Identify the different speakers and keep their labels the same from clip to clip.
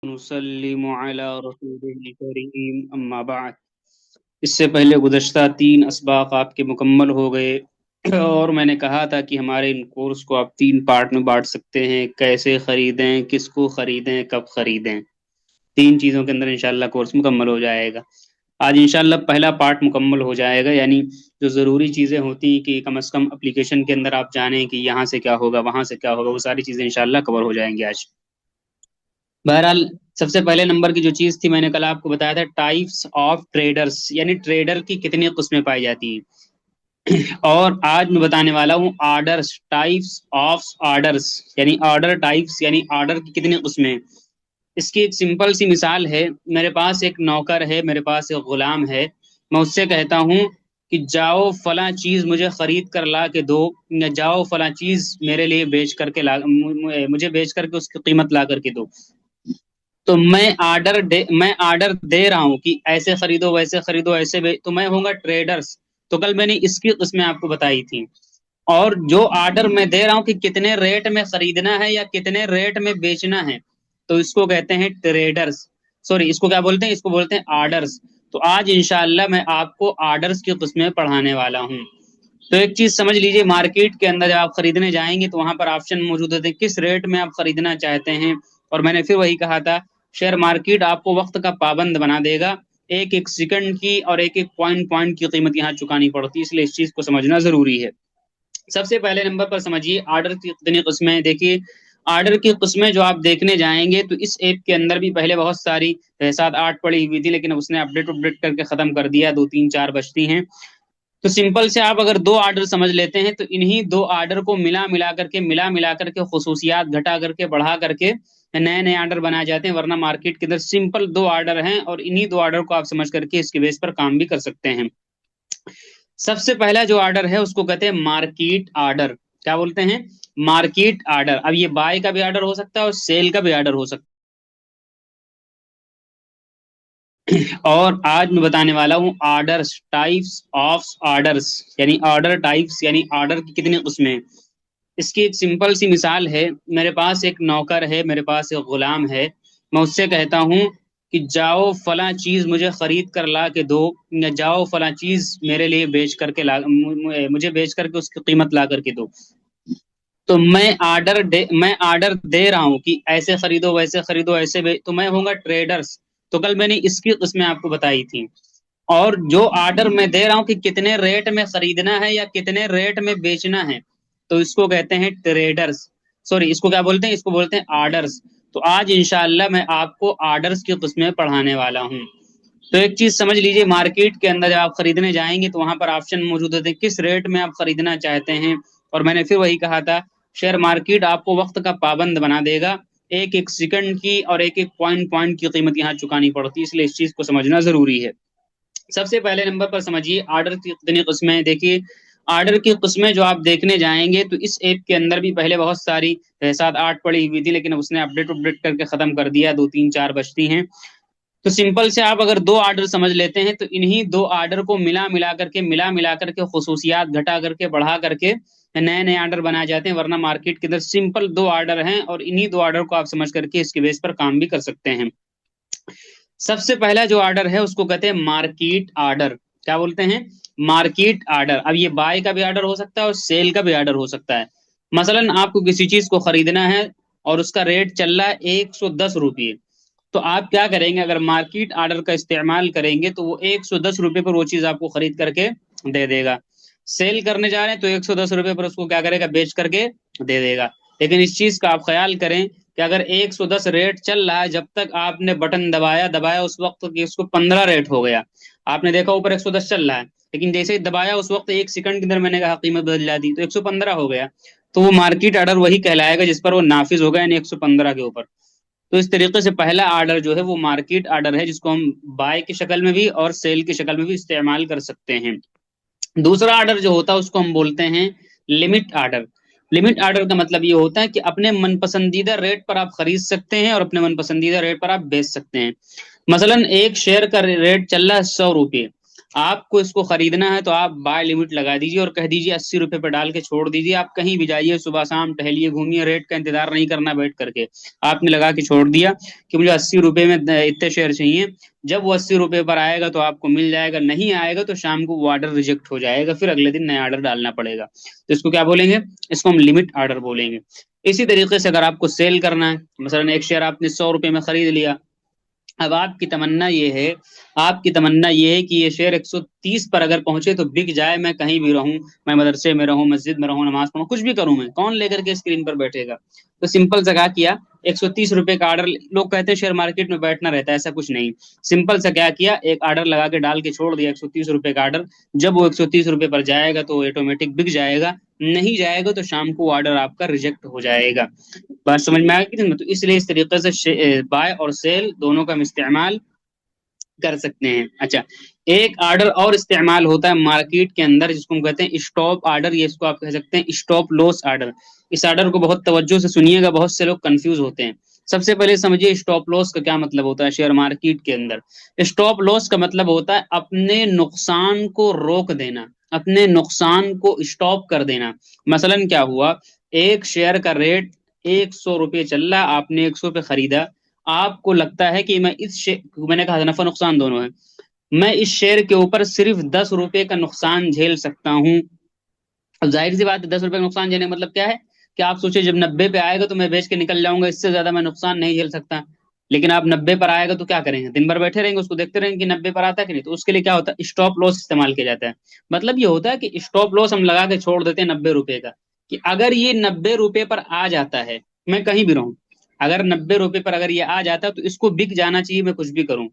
Speaker 1: नुसल्लिमु अला रसूलिल करीम अम्मा बाद। इससे पहले गुज़श्ता 3 असबाक़ आपके मुकम्मल हो गए और मैंने कहा था कि हमारे इन कोर्स को आप 3 पार्ट में बाँट सकते हैं। कैसे ख़रीदें, किसको ख़रीदें, कब ख़रीदें, 3 चीज़ों के अंदर इंशाअल्लाह कोर्स मुकम्मल हो जाएगा। आज इंशाअल्लाह पहला पार्ट मुकम्मल हो जाएगा, यानी जो ज़रूरी चीज़ें होती हैं कि कम से कम एप्लीकेशन के अंदर आप जानें कि यहाँ से क्या होगा, वहाँ से क्या होगा, वो सारी चीज़ें इंशाअल्लाह कवर हो जाएँगी आज। बहरहाल, सबसे पहले नंबर की जो चीज़ थी, मैंने कल आपको बताया था टाइप्स ऑफ ट्रेडर्स, यानी ट्रेडर की कितनी किस्में पाई जाती हैं। और आज मैं बताने वाला हूँ ऑर्डर्स, टाइप्स ऑफ ऑर्डर्स, यानी ऑर्डर टाइप्स, यानी ऑर्डर की कितनी किस्में। इसकी एक सिंपल सी मिसाल है। मेरे पास एक नौकर है, मेरे पास एक गुलाम है। मैं उससे कहता हूँ कि जाओ फला चीज़ मुझे खरीद कर ला के दो, या जाओ फला चीज़ मेरे लिए बेच करके ला, मुझे बेच करके उसकी कीमत ला करके दो। तो मैं ऑर्डर दे रहा हूँ कि ऐसे खरीदो, वैसे खरीदो, तो मैं होऊंगा ट्रेडर्स। तो कल मैंने इसकी किस्में आपको बताई थी। और जो ऑर्डर मैं दे रहा हूँ कि कितने रेट में खरीदना है या कितने रेट में बेचना है, तो इसको कहते हैं ट्रेडर्स। सॉरी, इसको क्या बोलते हैं? इसको बोलते हैं ऑर्डर्स। तो आज इंशाअल्लाह मैं आपको ऑर्डर्स की किस्में पढ़ाने वाला हूँ। तो एक चीज समझ लीजिए, मार्केट के अंदर जब आप खरीदने जाएंगे तो वहां पर ऑप्शन मौजूद होते हैं किस रेट में आप खरीदना चाहते हैं। और मैंने फिर वही कहा था, शेयर मार्केट आपको वक्त का पाबंद बना देगा। एक एक सेकंड की और एक एक पॉइंट पॉइंट की कीमत यहाँ चुकानी पड़ती है, इसलिए इस चीज को समझना जरूरी है। सबसे पहले नंबर पर समझिए ऑर्डर की कितनी किस्में। देखिए, ऑर्डर की किस्में जो आप देखने जाएंगे तो इस ऐप के अंदर भी पहले बहुत सारी 7-8 पड़ी हुई थी, लेकिन उसने अपडेट अपडेट करके खत्म कर दिया, 2-3-4 बचती हैं। तो सिंपल से आप अगर दो ऑर्डर समझ लेते हैं तो इन्हीं दो ऑर्डर को मिला मिला करके खुसूसियात घटा करके बढ़ा करके नए नए ऑर्डर बनाए जाते हैं। वरना मार्केट के अंदर सिंपल दो ऑर्डर हैं और इन्हीं दो ऑर्डर को आप समझ करके इसके बेस पर काम भी कर सकते हैं। सबसे पहला जो ऑर्डर है उसको कहते हैं मार्केट ऑर्डर। क्या बोलते हैं? Market order. अब ये बाय का भी ऑर्डर हो सकता है और सेल का भी ऑर्डर हो सकता है। और आज मैं बताने वाला हूँ ऑर्डर्स, टाइप्स ऑफ ऑर्डर्स, यानी ऑर्डर टाइप्स, यानी ऑर्डर की कितनी किस्में। इसकी एक सिंपल सी मिसाल है। मेरे पास एक नौकर है, मेरे पास एक गुलाम है। मैं उससे कहता हूँ कि जाओ फला चीज मुझे खरीद कर ला के दो, या जाओ फला चीज मेरे लिए बेच करके ला, मुझे बेच करके उसकी कीमत ला करके दो। तो मैं ऑर्डर दे रहा हूँ कि ऐसे खरीदो, वैसे खरीदो, तो मैं होऊंगा ट्रेडर्स। तो कल मैंने इसकी किस्में आपको बताई थी। और जो ऑर्डर मैं दे रहा हूँ कि कितने रेट में खरीदना है या कितने रेट में बेचना है, तो इसको कहते हैं ट्रेडर्स। सॉरी, इसको क्या बोलते हैं? इसको बोलते हैं ऑर्डर्स। तो आज इंशाअल्लाह मैं आपको ऑर्डर्स की किस्में पढ़ाने वाला हूँ। तो एक चीज समझ लीजिए, मार्केट के अंदर जब आप खरीदने जाएंगे तो वहां पर ऑप्शन मौजूद होते हैं किस रेट में आप खरीदना चाहते हैं। और मैंने फिर वही कहा था, शेयर मार्केट आपको वक्त का पाबंद बना देगा। एक एक सेकंड की और एक एक पॉइंट पॉइंट की कीमत यहाँ चुकानी पड़ती है, इसलिए इस चीज को समझना जरूरी है। सबसे पहले नंबर पर समझिए ऑर्डर की कितनी किस्में। देखिए, ऑर्डर की किस्में जो आप देखने जाएंगे तो इस ऐप के अंदर भी पहले बहुत सारी 7-8 पड़ी हुई थी, लेकिन उसने अपडेट अपडेट करके खत्म कर दिया, 2-3-4 बचती हैं। तो सिंपल से आप अगर दो ऑर्डर समझ लेते हैं तो इन्हीं दो ऑर्डर को मिला मिला करके खुसूसियात घटा करके बढ़ा करके नए नए ऑर्डर बनाए जाते हैं। वरना मार्केट के अंदर सिंपल दो ऑर्डर हैं और इन्हीं दो ऑर्डर को आप समझ करके इसके बेस पर काम भी कर सकते हैं। सबसे पहला जो ऑर्डर है उसको कहते हैं मार्केट ऑर्डर। क्या बोलते हैं? Market order. अब ये बाय का भी ऑर्डर हो सकता है और सेल का भी ऑर्डर हो सकता है। मसलन आपको किसी चीज को खरीदना है और उसका रेट चल रहा है 110 रुपये। तो आप क्या करेंगे? अगर मार्केट ऑर्डर का इस्तेमाल करेंगे तो वो 110 रुपये पर वो चीज आपको खरीद करके दे देगा। सेल करने जा रहे हैं तो 110 रुपये पर उसको क्या करेगा? बेच करके दे देगा। लेकिन इस चीज का आप ख्याल करें कि अगर 110 रेट चल रहा है, जब तक आपने बटन दबाया दबाया उस वक्त कि उसको 15 रेट हो गया। आपने देखा ऊपर 110 चल रहा है, लेकिन जैसे ही दबाया उस वक्त एक सेकंड के अंदर मैंने कहा कीमत बदल जाती तो 115 हो गया। तो वो मार्केट ऑर्डर वही कहलाएगा जिस पर वो नाफिज होगा, यानी 115 के ऊपर। तो इस तरीके से पहला ऑर्डर जो है वो मार्केट ऑर्डर है, जिसको हम बाय की शक्ल में भी और सेल की शक्ल में भी इस्तेमाल कर सकते हैं। दूसरा ऑर्डर जो होता है उसको हम बोलते हैं लिमिट ऑर्डर। लिमिट ऑर्डर का मतलब ये होता है कि अपने मन पसंदीदा रेट पर आप खरीद सकते हैं और अपने मन पसंदीदा रेट पर आप बेच सकते हैं। मसलन एक शेयर का रेट चल रहा है 100 रुपये। आपको इसको खरीदना है तो आप बाय लिमिट लगा दीजिए और कह दीजिए 80 रुपए पे डाल के छोड़ दीजिए। आप कहीं भी जाइए, सुबह शाम टहलिए घूमिए, रेट का इंतजार नहीं करना बैठ करके। आपने लगा के छोड़ दिया कि मुझे 80 रुपए में इतने शेयर चाहिए। जब वो 80 रुपए पर आएगा तो आपको मिल जाएगा, नहीं आएगा तो शाम को वो ऑर्डर रिजेक्ट हो जाएगा, फिर अगले दिन नया ऑर्डर डालना पड़ेगा। तो इसको क्या बोलेंगे? इसको हम लिमिट ऑर्डर बोलेंगे। इसी तरीके से अगर आपको सेल करना है, मसलन एक शेयर आपने 100 रुपए में खरीद लिया। अब आपकी तमन्ना ये है कि ये शेयर 130 पर अगर पहुंचे तो बिक जाए, मैं कहीं भी रहूं, मैं मदरसे में रहूं, मस्जिद में रहूं, नमाज पढ़ूं, कुछ भी करूं, मैं कौन लेकर के स्क्रीन पर बैठेगा। तो सिंपल सा क्या किया, 130 रुपए का ऑर्डर। लोग कहते हैं शेयर मार्केट में बैठना रहता है, ऐसा कुछ नहीं। सिंपल सा क्या किया, एक ऑर्डर लगा के डाल के छोड़ दिया, 130 रुपए का ऑर्डर। जब वो 130 रुपए पर जाएगा तो ऑटोमेटिक बिक जाएगा, नहीं जाएगा तो शाम को ऑर्डर आपका रिजेक्ट हो जाएगा। बात समझ में आ गई थी ना? तो इसलिए इस तरीके से बाय और सेल दोनों का हम इस्तेमाल कर सकते हैं। अच्छा, एक ऑर्डर और इस्तेमाल होता है मार्केट के अंदर, जिसको हम कहते हैं स्टॉप ऑर्डर, ये इसको आप कह सकते हैं स्टॉप लॉस ऑर्डर। इस ऑर्डर को बहुत तवज्जो से सुनिएगा, बहुत से लोग कंफ्यूज होते हैं। सबसे पहले समझिए स्टॉप लॉस का क्या मतलब होता है शेयर मार्केट के अंदर। स्टॉप लॉस का मतलब होता है अपने नुकसान को रोक देना, अपने नुकसान को स्टॉप कर देना। मसलन क्या हुआ, एक शेयर का रेट 100 रुपये चल रहा, आपने 100 पे खरीदा। आपको लगता है कि मैंने कहा था नफा नुकसान दोनों है, मैं इस शेयर के ऊपर सिर्फ 10 रुपए का नुकसान झेल सकता हूँ। अब जाहिर सी बात है, 10 रुपए का नुकसान झेलने का मतलब क्या है कि आप सोचे जब 90 पे आएगा तो मैं बेच के निकल जाऊंगा, इससे ज्यादा मैं नुकसान नहीं झेल सकता। लेकिन आप 90 पर आएगा तो क्या करेंगे, दिन भर बैठे रहेंगे उसको देखते रहेंगे कि 90 पर आता है कि नहीं। तो उसके लिए क्या होता है, स्टॉप लॉस इस्तेमाल किया जाता है। मतलब ये होता है कि स्टॉप लॉस हम लगा के छोड़ देते हैं 90 रुपए का, कि अगर ये 90 रुपए पर आ जाता है, मैं कहीं भी रहूं, अगर 90 रुपए पर अगर ये आ जाता है तो इसको बिक जाना चाहिए, मैं कुछ भी करूं।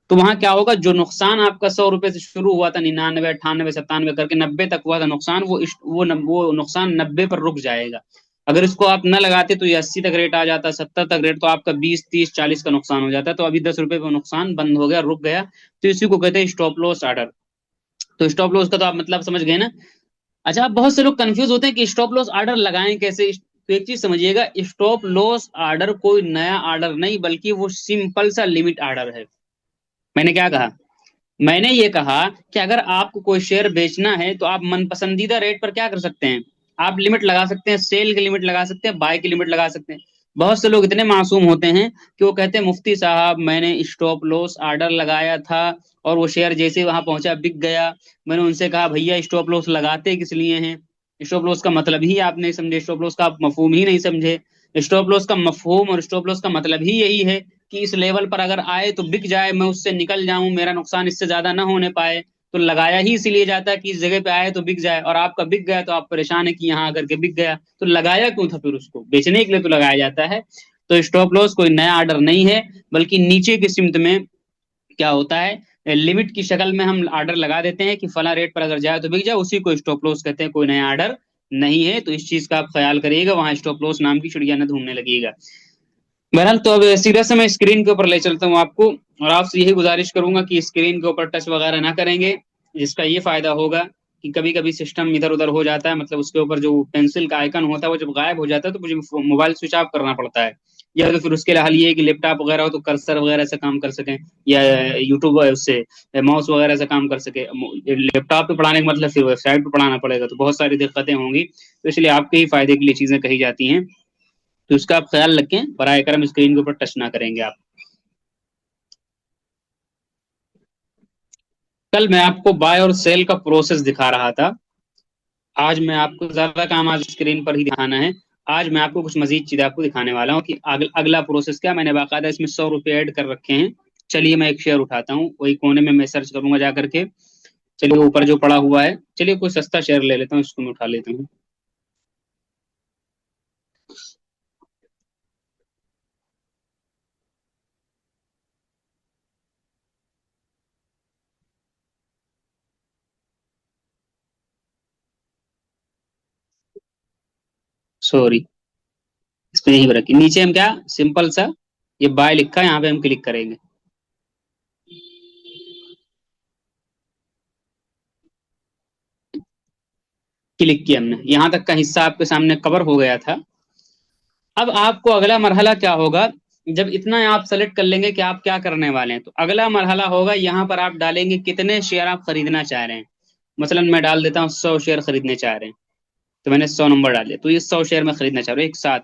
Speaker 1: तो वहां क्या होगा, जो नुकसान आपका 100 रुपए से शुरू हुआ था, 99, 98, 97 करके 90 तक हुआ था नुकसान, वो नुकसान 90 पर रुक जाएगा। अगर इसको आप न लगाते तो ये 80 तक रेट आ जाता, 70 तक रेट, तो आपका 20, 30, 40 का नुकसान हो जाता। तो अभी 10 रुपए पर नुकसान बंद हो गया, रुक गया। तो इसी को कहते हैं स्टॉप लॉस ऑर्डर। तो स्टॉप लॉस का तो आप मतलब समझ गए ना। अच्छा, आप बहुत से लोग कंफ्यूज होते हैं कि स्टॉप लॉस ऑर्डर लगाएं कैसे। तो एक चीज समझिएगा, स्टॉप लॉस ऑर्डर कोई नया ऑर्डर नहीं, बल्कि वो सिंपल सा लिमिट ऑर्डर है। मैंने क्या कहा, मैंने ये कहा कि अगर आपको कोई शेयर बेचना है तो आप मन पसंदीदा रेट पर क्या कर सकते हैं, आप लिमिट लगा सकते हैं, सेल की लिमिट लगा सकते हैं, बाय की लिमिट लगा सकते हैं। बहुत से लोग इतने मासूम होते हैं कि वो कहते हैं मुफ्ती साहब मैंने स्टॉप लॉस ऑर्डर लगाया था और वो शेयर जैसे वहां पहुंचा बिक गया। मैंने उनसे कहा भैया स्टॉप लॉस लगाते किस लिए हैं, स्टॉप लॉस का मतलब ही आप नहीं समझे, स्टॉप लॉस का आप मफहूम ही नहीं समझे। स्टॉप लॉस का मफहूम और स्टॉप लॉस का मतलब ही यही है कि इस लेवल पर अगर आए तो बिक जाए, मैं उससे निकल जाऊं, मेरा नुकसान इससे ज्यादा ना होने पाए। तो लगाया ही इसीलिए जाता है कि इस जगह पे आए तो बिक जाए, और आपका बिक गया तो आप परेशान है कि यहाँ आकर के बिक गया। तो लगाया क्यों था फिर, उसको बेचने के लिए तो लगाया जाता है। तो स्टॉप लॉस कोई नया ऑर्डर नहीं है, बल्कि नीचे की सिमत में क्या होता है, लिमिट की शक्ल में हम ऑर्डर लगा देते हैं कि फला रेट पर अगर जाए तो बिक जाए, उसी को स्टॉप लॉस कहते हैं, कोई नया ऑर्डर नहीं है। तो इस चीज का आप ख्याल करिएगा, वहां स्टॉप लॉस नाम की चिड़िया न ढूंढने लगेगा। बहरहाल, तो अब सीधा से मैं स्क्रीन के ऊपर ले चलता हूँ आपको, और आपसे यही गुजारिश करूंगा कि स्क्रीन के ऊपर टच वगैरह ना करेंगे। जिसका ये फायदा होगा कि कभी कभी सिस्टम इधर उधर हो जाता है, मतलब उसके ऊपर जो पेंसिल का आइकन होता है वो जब गायब हो जाता है तो मुझे मोबाइल स्विच ऑफ करना पड़ता है। या तो फिर उसके लिए हल ये है कि लैपटॉप वगैरह हो तो कर्सर वगैरह से काम कर सकें, या यूट्यूब उससे माउस वगैरह से काम कर सके। लैपटॉप पे पढ़ाने का मतलब फिर वेबसाइट पे पढ़ाना पड़ेगा, तो बहुत सारी दिक्कतें होंगी। तो इसलिए आपके ही फायदे के लिए चीजें कही जाती हैं। तो इसका आप ख्याल रखें, बराए करम स्क्रीन के ऊपर टच ना करेंगे आप। कल मैं आपको बाय और सेल का प्रोसेस दिखा रहा था, आज मैं आपको ज्यादा काम आज स्क्रीन पर ही दिखाना है। आज मैं आपको कुछ मजीद चीजें आपको दिखाने वाला हूँ कि अगला प्रोसेस क्या। मैंने बाकायदा इसमें 100 रुपये ऐड कर रखे हैं। चलिए मैं एक शेयर उठाता हूँ, वही कोने में मैं सर्च करूंगा जा करके। चलिए ऊपर जो पड़ा हुआ है, चलिए कोई सस्ता शेयर ले लेता हूँ, इसको मैं उठा लेता हूँ। सॉरी, इसमें यही रखी, नीचे हम क्या सिंपल सा ये बाय लिखा है, यहाँ पे हम क्लिक करेंगे। क्लिक किया हमने, यहाँ तक का हिस्सा आपके सामने कवर हो गया था। अब आपको अगला मरहला क्या होगा, जब इतना आप सेलेक्ट कर लेंगे कि आप क्या करने वाले हैं, तो अगला मरहला होगा, यहाँ पर आप डालेंगे कितने शेयर आप खरीदना चाह रहे हैं। मसलन मैं डाल देता हूँ 100 शेयर खरीदने चाह रहे हैं, तो मैंने 100 नंबर डाल दिया, तो ये 100 शेयर में खरीदना चाह रहे हो एक साथ।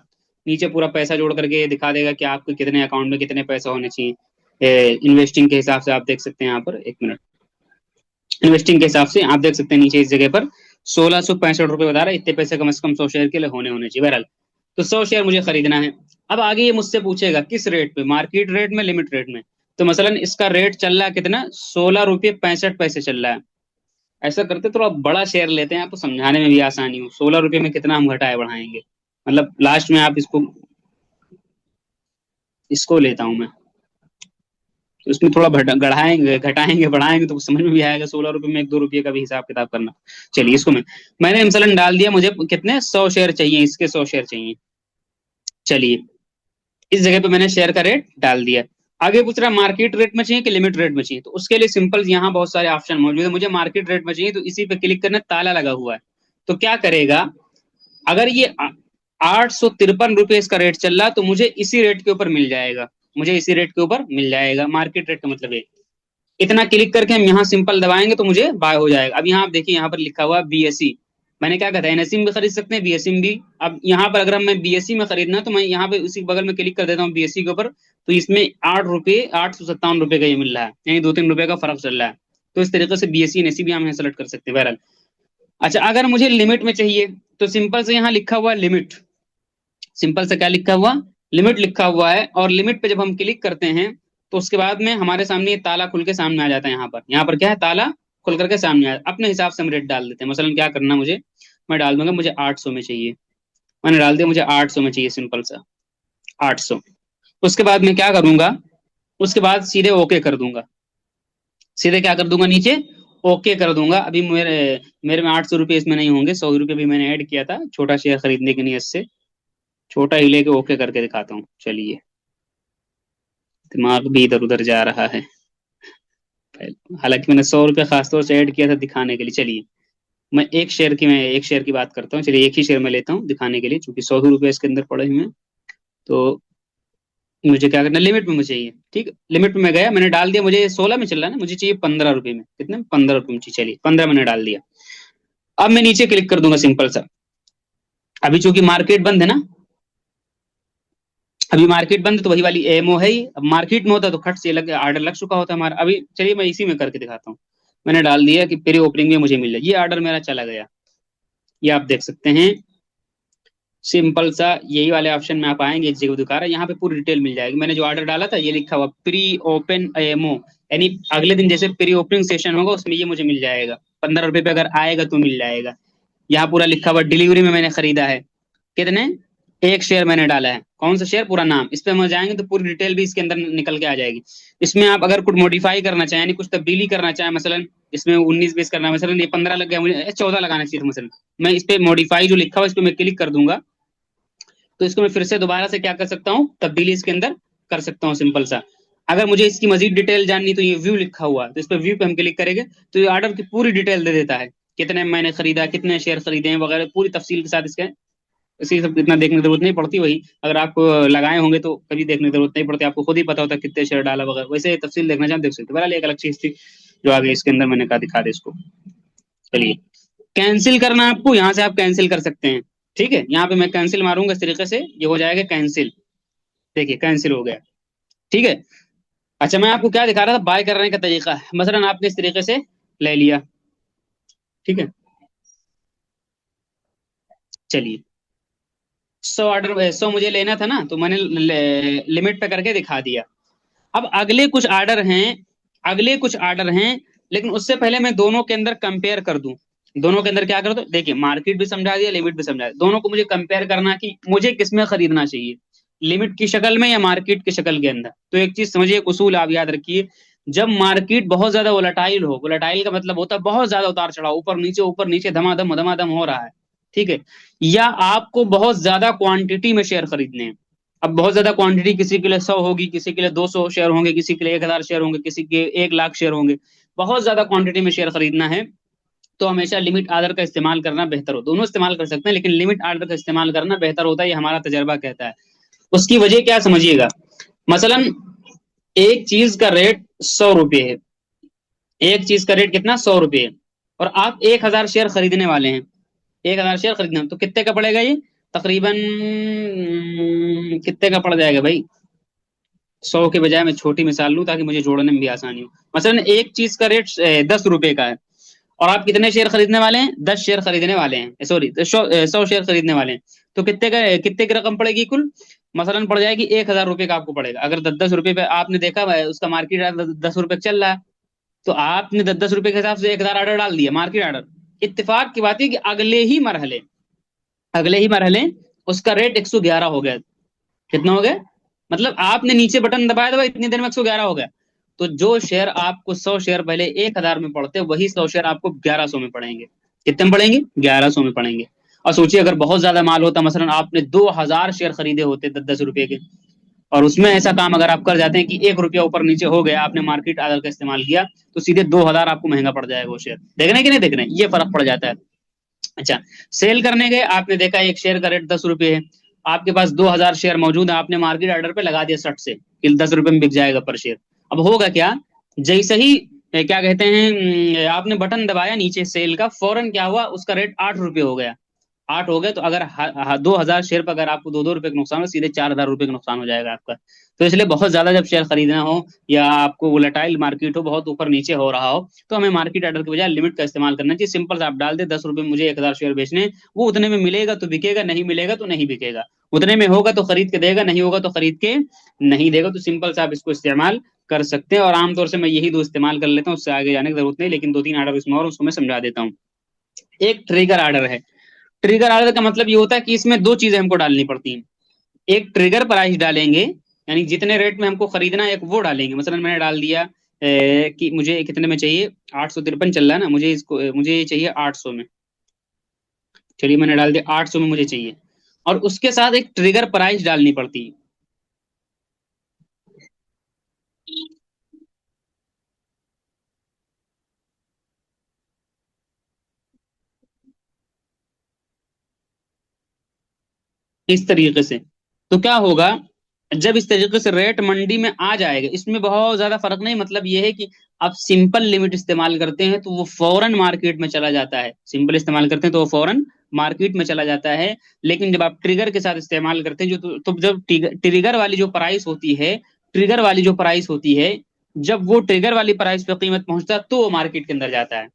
Speaker 1: नीचे पूरा पैसा जोड़ करके दिखा देगा कि आपके कितने अकाउंट में कितने पैसे होने चाहिए। इन्वेस्टिंग के हिसाब से आप देख सकते हैं यहाँ पर, एक मिनट, इन्वेस्टिंग के हिसाब से आप देख सकते हैं नीचे इस जगह पर 1665 रुपये बता रहा है, इतने पैसे कम से कम 100 शेयर के लिए होने होने चाहिए। बहरहाल तो 100 शेयर मुझे खरीदना है। अब आगे ये मुझसे पूछेगा किस रेट पे, मार्केट रेट में, लिमिट रेट में। तो मसलन इसका रेट चल रहा है कितना, 16 रुपये 65 पैसे चल रहा है। ऐसा करते थोड़ा बड़ा शेयर लेते हैं, आपको समझाने में भी आसानी हो। 16 रुपये में कितना हम घटाए बढ़ाएंगे, मतलब लास्ट में आप इसको इसको लेता हूं मैं, तो इसमें थोड़ा गढ़ाएंगे घटाएंगे बढ़ाएंगे तो समझ में भी आएगा। 16 रुपये में 1-2 रुपये का भी हिसाब किताब करना। चलिए इसको मैंने मसलन डाल दिया, मुझे कितने 100 शेयर चाहिए, इसके 100 शेयर चाहिए। चलिए इस जगह पे मैंने शेयर का रेट डाल दिया। आगे पूछ रहा मार्केट रेट में चाहिए कि लिमिट रेट में चाहिए, तो उसके लिए सिंपल यहाँ बहुत सारे ऑप्शन मौजूद है। मुझे मार्केट रेट में चाहिए, तो इसी पे क्लिक करना, ताला लगा हुआ है। तो क्या करेगा, अगर ये 853 रुपये इसका रेट चल रहा, तो मुझे इसी रेट के ऊपर मिल जाएगा, मुझे इसी रेट के ऊपर मिल जाएगा। मार्केट रेट का मतलब है इतना। क्लिक करके हम यहाँ सिंपल दबाएंगे तो मुझे बाय हो जाएगा। अब यहाँ आप देखिए, यहाँ पर लिखा हुआ बीएसई, मैंने क्या कहता है, एनएसई में भी खरीद सकते हैं, बीएसई में भी। अब यहाँ पर अगर मैं बीएसई में खरीदना, तो मैं यहाँ पे उसी बगल में क्लिक कर देता हूँ बीएसई के ऊपर, तो इसमें 857 रुपये का ये मिल रहा है, यानी 2-3 रुपये का फर्क चल रहा है। तो इस तरीके से बीएसई एनएसई भी हम यहाँ सेलेक्ट कर सकते हैं। बहरहाल अच्छा, अगर मुझे लिमिट में चाहिए, तो सिंपल से यहाँ लिखा हुआ लिमिट, सिंपल से क्या लिखा हुआ, लिमिट लिखा हुआ है। और लिमिट पे जब हम क्लिक करते हैं, तो उसके बाद में हमारे सामने ये ताला खुल के सामने आ जाता है। यहाँ पर क्या है, ताला खुल करके सामने आ जाता है। अपने हिसाब से हम रेट डाल देते हैं। मसलन क्या करना, मुझे, मैं डाल दूंगा मुझे 800 में चाहिए, मैंने डाल दिया मुझे 800 में चाहिए, सिंपल सा 800। उसके बाद मैं क्या करूंगा, उसके बाद सीधे ओके कर दूंगा, सीधे क्या कर दूंगा, नीचे ओके कर दूंगा। अभी मेरे मेरे में 800 रुपये इसमें नहीं होंगे, 100 रुपये भी मैंने ऐड किया था छोटा शेयर खरीदने की नीयत से। छोटा ही लेके ओके करके दिखाता हूँ। चलिए, दिमाग भी इधर उधर जा रहा है। हालांकि मैंने 100 रुपये खासतौर से ऐड किया था दिखाने के लिए। चलिए मैं एक शेयर की बात करता हूँ। चलिए एक ही शेयर में लेता हूँ दिखाने के लिए, क्योंकि 100 ही रुपये इसके अंदर पड़े हुए हैं। तो मुझे क्या करना, लिमिट में मुझे चाहिए, ठीक। लिमिट में मैं गया, मैंने डाल दिया, मुझे 16 में चल रहा है ना, मुझे चाहिए 15 रुपये में। कितने, 15 रुपये में चाहिए। चलिए 15 मैंने डाल दिया। अब मैं नीचे क्लिक कर दूंगा सिंपल सा। अभी चूंकि मार्केट बंद है ना, अभी मार्केट बंद, तो वही वाली एमओ है ही। अब मार्केट में होता तो खट से लग ऑर्डर लग चुका होता हमारा। अभी चलिए मैं इसी में करके दिखाता हूँ। मैंने डाल दिया कि प्री ओपनिंग में मुझे मिल जाए, ये ऑर्डर मेरा चला गया। ये आप देख सकते हैं, सिंपल सा यही वाले ऑप्शन में आप आएंगे, एक जगह दिखा रहा है, यहाँ पे पूरी डिटेल मिल जाएगी। मैंने जो ऑर्डर डाला था, ये लिखा हुआ प्री ओपन एमओ, यानी अगले दिन जैसे प्री ओपनिंग सेशन होगा उसमें ये मुझे मिल जाएगा। 15 रुपये पे अगर आएगा तो मिल जाएगा। यहाँ पूरा लिखा हुआ डिलीवरी में मैंने खरीदा है, कितने, एक शेयर मैंने डाला है। कौन सा शेयर, पूरा नाम। इस पे हम जाएंगे तो पूरी डिटेल भी इसके अंदर निकल के आ जाएगी। इसमें आप अगर कुछ मॉडिफाई करना चाहें, यानी कुछ तब्दीली करना चाहें, मसलन इसमें 19-20 करना है, मसलन ये 15 लग गया, मुझे 14 लगाना चाहिए था मसलन, मैं इस पे मॉडिफाई जो लिखा हुआ इस पे मैं क्लिक कर दूंगा, तो इसको मैं फिर से दोबारा से क्या कर सकता हूँ, तब्दीली इसके अंदर कर सकता हूँ, सिंपल सा। अगर मुझे इसकी मजीद डिटेल जाननी, तो ये व्यू लिखा हुआ है, तो इस पे व्यू पे हम क्लिक करेंगे, तो ये ऑर्डर की पूरी डिटेल दे देता है, कितने मैंने खरीदा, कितने शेयर खरीदे हैं वगैरह, पूरी तफसील के साथ इसके। इसी सब इतना देखने की जरूरत नहीं पड़ती। वही अगर आप लगाए होंगे तो कभी देखने की जरूरत नहीं पड़ती, आपको खुद ही पता होता है कितने शेयर डाला वगैरह। वैसे तफसील देखना चाहें देख सकते हैं। बहरहाल एक अलग चीज थी जो आगे इसके अंदर मैंने कहा दिखा दे इसको। चलिए कैंसिल करना है आपको, यहाँ से आप कैंसिल कर सकते हैं, ठीक है। यहाँ पे मैं कैंसिल मारूंगा, इस तरीके से ये हो जाएगा कैंसिल। देखिए कैंसिल हो गया, ठीक है। अच्छा मैं आपको क्या दिखा रहा था, बाय करने का तरीका। मसलन आपने इस तरीके से ले लिया, ठीक है। चलिए 100 मुझे लेना था ना, तो मैंने लिमिट पे करके दिखा दिया। अब अगले कुछ ऑर्डर हैं, लेकिन उससे पहले मैं दोनों के अंदर कंपेयर कर दूं। दोनों के अंदर क्या कर दूं, देखिए मार्केट भी समझा दिया, लिमिट भी समझा दिया, दोनों को मुझे कंपेयर करना कि मुझे किसमें खरीदना चाहिए, लिमिट की शक्ल में या मार्केट की शक्ल के अंदर। तो एक चीज समझिए, एक उसूल आप याद रखिए, जब मार्केट बहुत ज्यादा वोलेटाइल हो, वोलेटाइल का मतलब होता है बहुत ज्यादा उतार चढ़ाव, ऊपर नीचे धमाधम धमाधम हो रहा है, ठीक है, या आपको बहुत ज्यादा क्वांटिटी में शेयर खरीदने हैं। अब बहुत ज्यादा क्वांटिटी, किसी के लिए 100 होगी, किसी के लिए 200 शेयर होंगे, किसी के लिए 1000 शेयर होंगे, किसी के 1 लाख शेयर होंगे, बहुत ज्यादा क्वांटिटी में शेयर खरीदना है, तो हमेशा लिमिट ऑर्डर का इस्तेमाल करना बेहतर हो। दोनों इस्तेमाल कर सकते हैं, लेकिन लिमिट ऑर्डर का इस्तेमाल करना बेहतर होता है, ये हमारा तजर्बा कहता है। उसकी वजह क्या समझिएगा, मसलन एक चीज का रेट 100 रुपये है, एक चीज का रेट कितना, 100 रुपये है, और आप 1,000 शेयर खरीदने वाले हैं, 1,000 शेयर खरीदना, तो कितने का पड़ेगा ये, तकरीबन कितने का पड़ जाएगा भाई। 100 के बजाय मैं छोटी मिसाल लूं ताकि मुझे जोड़ने में भी आसानी हो। मसलन एक चीज का रेट 10 रुपए का है, और आप कितने शेयर खरीदने वाले हैं, 10 शेयर खरीदने वाले हैं, सॉरी 100 शेयर खरीदने वाले हैं। तो कितने की रकम पड़ेगी कुल, मसलन पड़ जाएगी 1,000 रुपये का आपको पड़ेगा। अगर 10-10 रुपये पे आपने देखा उसका मार्केट 10 रुपये चल रहा है, तो आपने 10-10 रुपये के हिसाब से 1,000 ऑर्डर डाल दिया, मार्केट ऑर्डर। इत्तेफाक की बात है कि अगले ही मरहले उसका रेट 111 हो गया। कितना हो गया, मतलब आपने नीचे बटन दबाया था, इतनी देर में 111 हो गया। तो जो शेयर आपको 100 शेयर पहले 1,000 में पड़ते, वही 100 शेयर आपको 1,100 में पड़ेंगे। कितने में पड़ेंगे, 1,100 में पड़ेंगे। और सोचिए अगर बहुत ज्यादा माल होता, मसलन आपने 2,000 शेयर खरीदे होते 10-10 रुपए के, और उसमें ऐसा काम अगर आप कर जाते हैं कि 1 रुपया ऊपर नीचे हो गया, आपने मार्केट आदर का इस्तेमाल किया, तो सीधे 2,000 आपको महंगा पड़ जाएगा वो शेयर। देख रहे हैं कि नहीं देख रहे हैं, ये फर्क पड़ जाता है। अच्छा, सेल करने गए, आपने देखा एक शेयर का रेट 10 रुपये है, आपके पास 2,000 शेयर मौजूद है, आपने मार्केट ऑर्डर पे लगा दिया 60 से कि 10 रुपये में बिक जाएगा पर शेयर। अब होगा क्या, जैसे ही क्या कहते हैं आपने बटन दबाया नीचे सेल का, फौरन क्या हुआ, उसका रेट 8 रुपये हो गया। 8 हो गए, तो अगर 2,000 शेयर पर अगर आपको 2-2 रुपए का नुकसान हो, सीधे 4,000 रुपये का नुकसान हो जाएगा आपका। तो इसलिए बहुत ज्यादा जब शेयर खरीदना हो, या आपको वोलेटाइल मार्केट हो, बहुत ऊपर नीचे हो रहा हो, तो हमें मार्केट ऑर्डर के बजाय लिमिट का इस्तेमाल करना चाहिए। सिंपल से आप डाल दे 10 रुपये में मुझे 1,000 शेयर बेचने, वो उतने में मिलेगा तो बिकेगा, नहीं मिलेगा तो नहीं बिकेगा। उतने में होगा तो खरीद के देगा, नहीं होगा तो खरीद के नहीं देगा। तो सिंपल से आप इसको इस्तेमाल कर सकते हैं, और आमतौर से मैं यही दो इस्तेमाल कर लेता हूँ, उससे आगे जाने की जरूरत नहीं, लेकिन 2-3 ऑर्डर इसमें और उसको मैं समझा देता हूँ। एक ट्रिगर ऑर्डर है। ट्रिगर ऑर्डर का मतलब ये होता है कि इसमें दो चीजें हमको डालनी पड़ती हैं। एक ट्रिगर प्राइस डालेंगे, यानी जितने रेट में हमको खरीदना है एक वो डालेंगे। मसलन मैंने डाल दिया कि मुझे कितने में चाहिए, 853 चल रहा है ना, मुझे ये चाहिए 800 में। चलिए मैंने डाल दिया 800 में मुझे चाहिए, और उसके साथ एक ट्रिगर प्राइस डालनी पड़ती है। इस तरीके से तो क्या होगा, जब इस तरीके से रेट मंडी में आ जाएगा, इसमें बहुत ज्यादा फर्क नहीं, मतलब ये है कि आप सिंपल लिमिट इस्तेमाल करते हैं तो वो फौरन मार्केट में चला जाता है, सिंपल इस्तेमाल करते हैं तो वो फौरन मार्केट में चला जाता है। लेकिन जब आप ट्रिगर के साथ इस्तेमाल करते हैं, जो तो जब ट्रिगर वाली जो प्राइस होती है, ट्रिगर वाली जो प्राइस होती है, जब वो ट्रिगर वाली प्राइस पे कीमत पहुंचता है तो वो मार्केट के अंदर जाता है।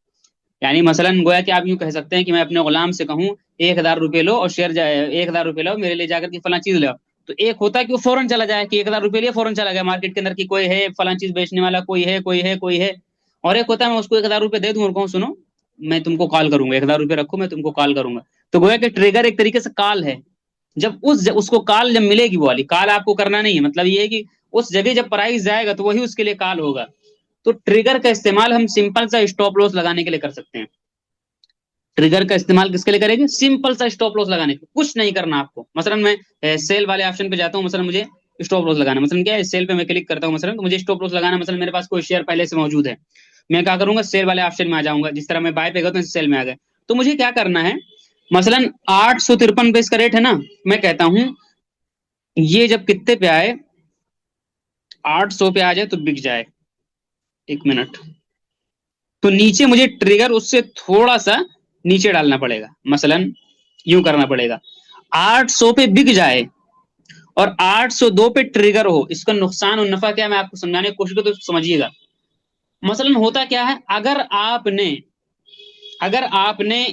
Speaker 1: यानी मसलन गोया कि आप यूं कह सकते हैं कि मैं अपने गुलाम से कहूं 1,000 रुपये लो और शेयर 1,000 रुपये लो मेरे लिए जाकर के फला चीज लो। तो एक होता है कि वो फौरन चला जाए कि 1,000 रुपये लिए फौरन चला गया मार्केट के अंदर, की कोई है फला चीज बेचने वाला, कोई है। और एक होता है मैं उसको 1,000 रुपये दे दूं और कहूँ सुनो मैं तुमको कॉल करूंगा, 1,000 रुपये रखो मैं तुमको कॉल करूंगा। तो गोया कि ट्रिगर एक तरीके से कॉल है। जब उसको कॉल जब मिलेगी, वो वाली कॉल आपको करना नहीं है, मतलब ये है कि उस जगह जब प्राइस जाएगा तो वही उसके लिए कॉल होगा। तो ट्रिगर का इस्तेमाल हम सिंपल सा स्टॉप लॉस लगाने के लिए कर सकते हैं। ट्रिगर का इस्तेमाल किसके लिए करेंगे, सिंपल सा स्टॉप लॉस लगाने के, कुछ नहीं करना आपको। मसलन मैं सेल वाले ऑप्शन पे जाता हूँ, मसलन मुझे स्टॉप लॉस लगाना, मसलन क्या है सेल पे मैं क्लिक करता हूँ, मसलन तो मुझे स्टॉप लॉस लगाना, मसलन मेरे पास कोई शेयर पहले से मौजूद है, मैं क्या करूंगा सेल वाले ऑप्शन में आ जाऊंगा, जिस तरह मैं बाय पे गया तो सेल में आ गए। तो मुझे क्या करना है, मसलन 853 पे इसका रेट है ना, मैं कहता हूं ये जब कितने पे आए, 800 पे आ जाए तो बिक जाए। एक मिनट, तो नीचे मुझे ट्रिगर उससे थोड़ा सा नीचे डालना पड़ेगा, मसलन यूं करना पड़ेगा 800 पे बिक जाए और 802 पे ट्रिगर हो। इसका नुकसान और नफा क्या है मैं आपको समझाने की कोशिश करूं तो समझिएगा। मसलन होता क्या है, अगर आपने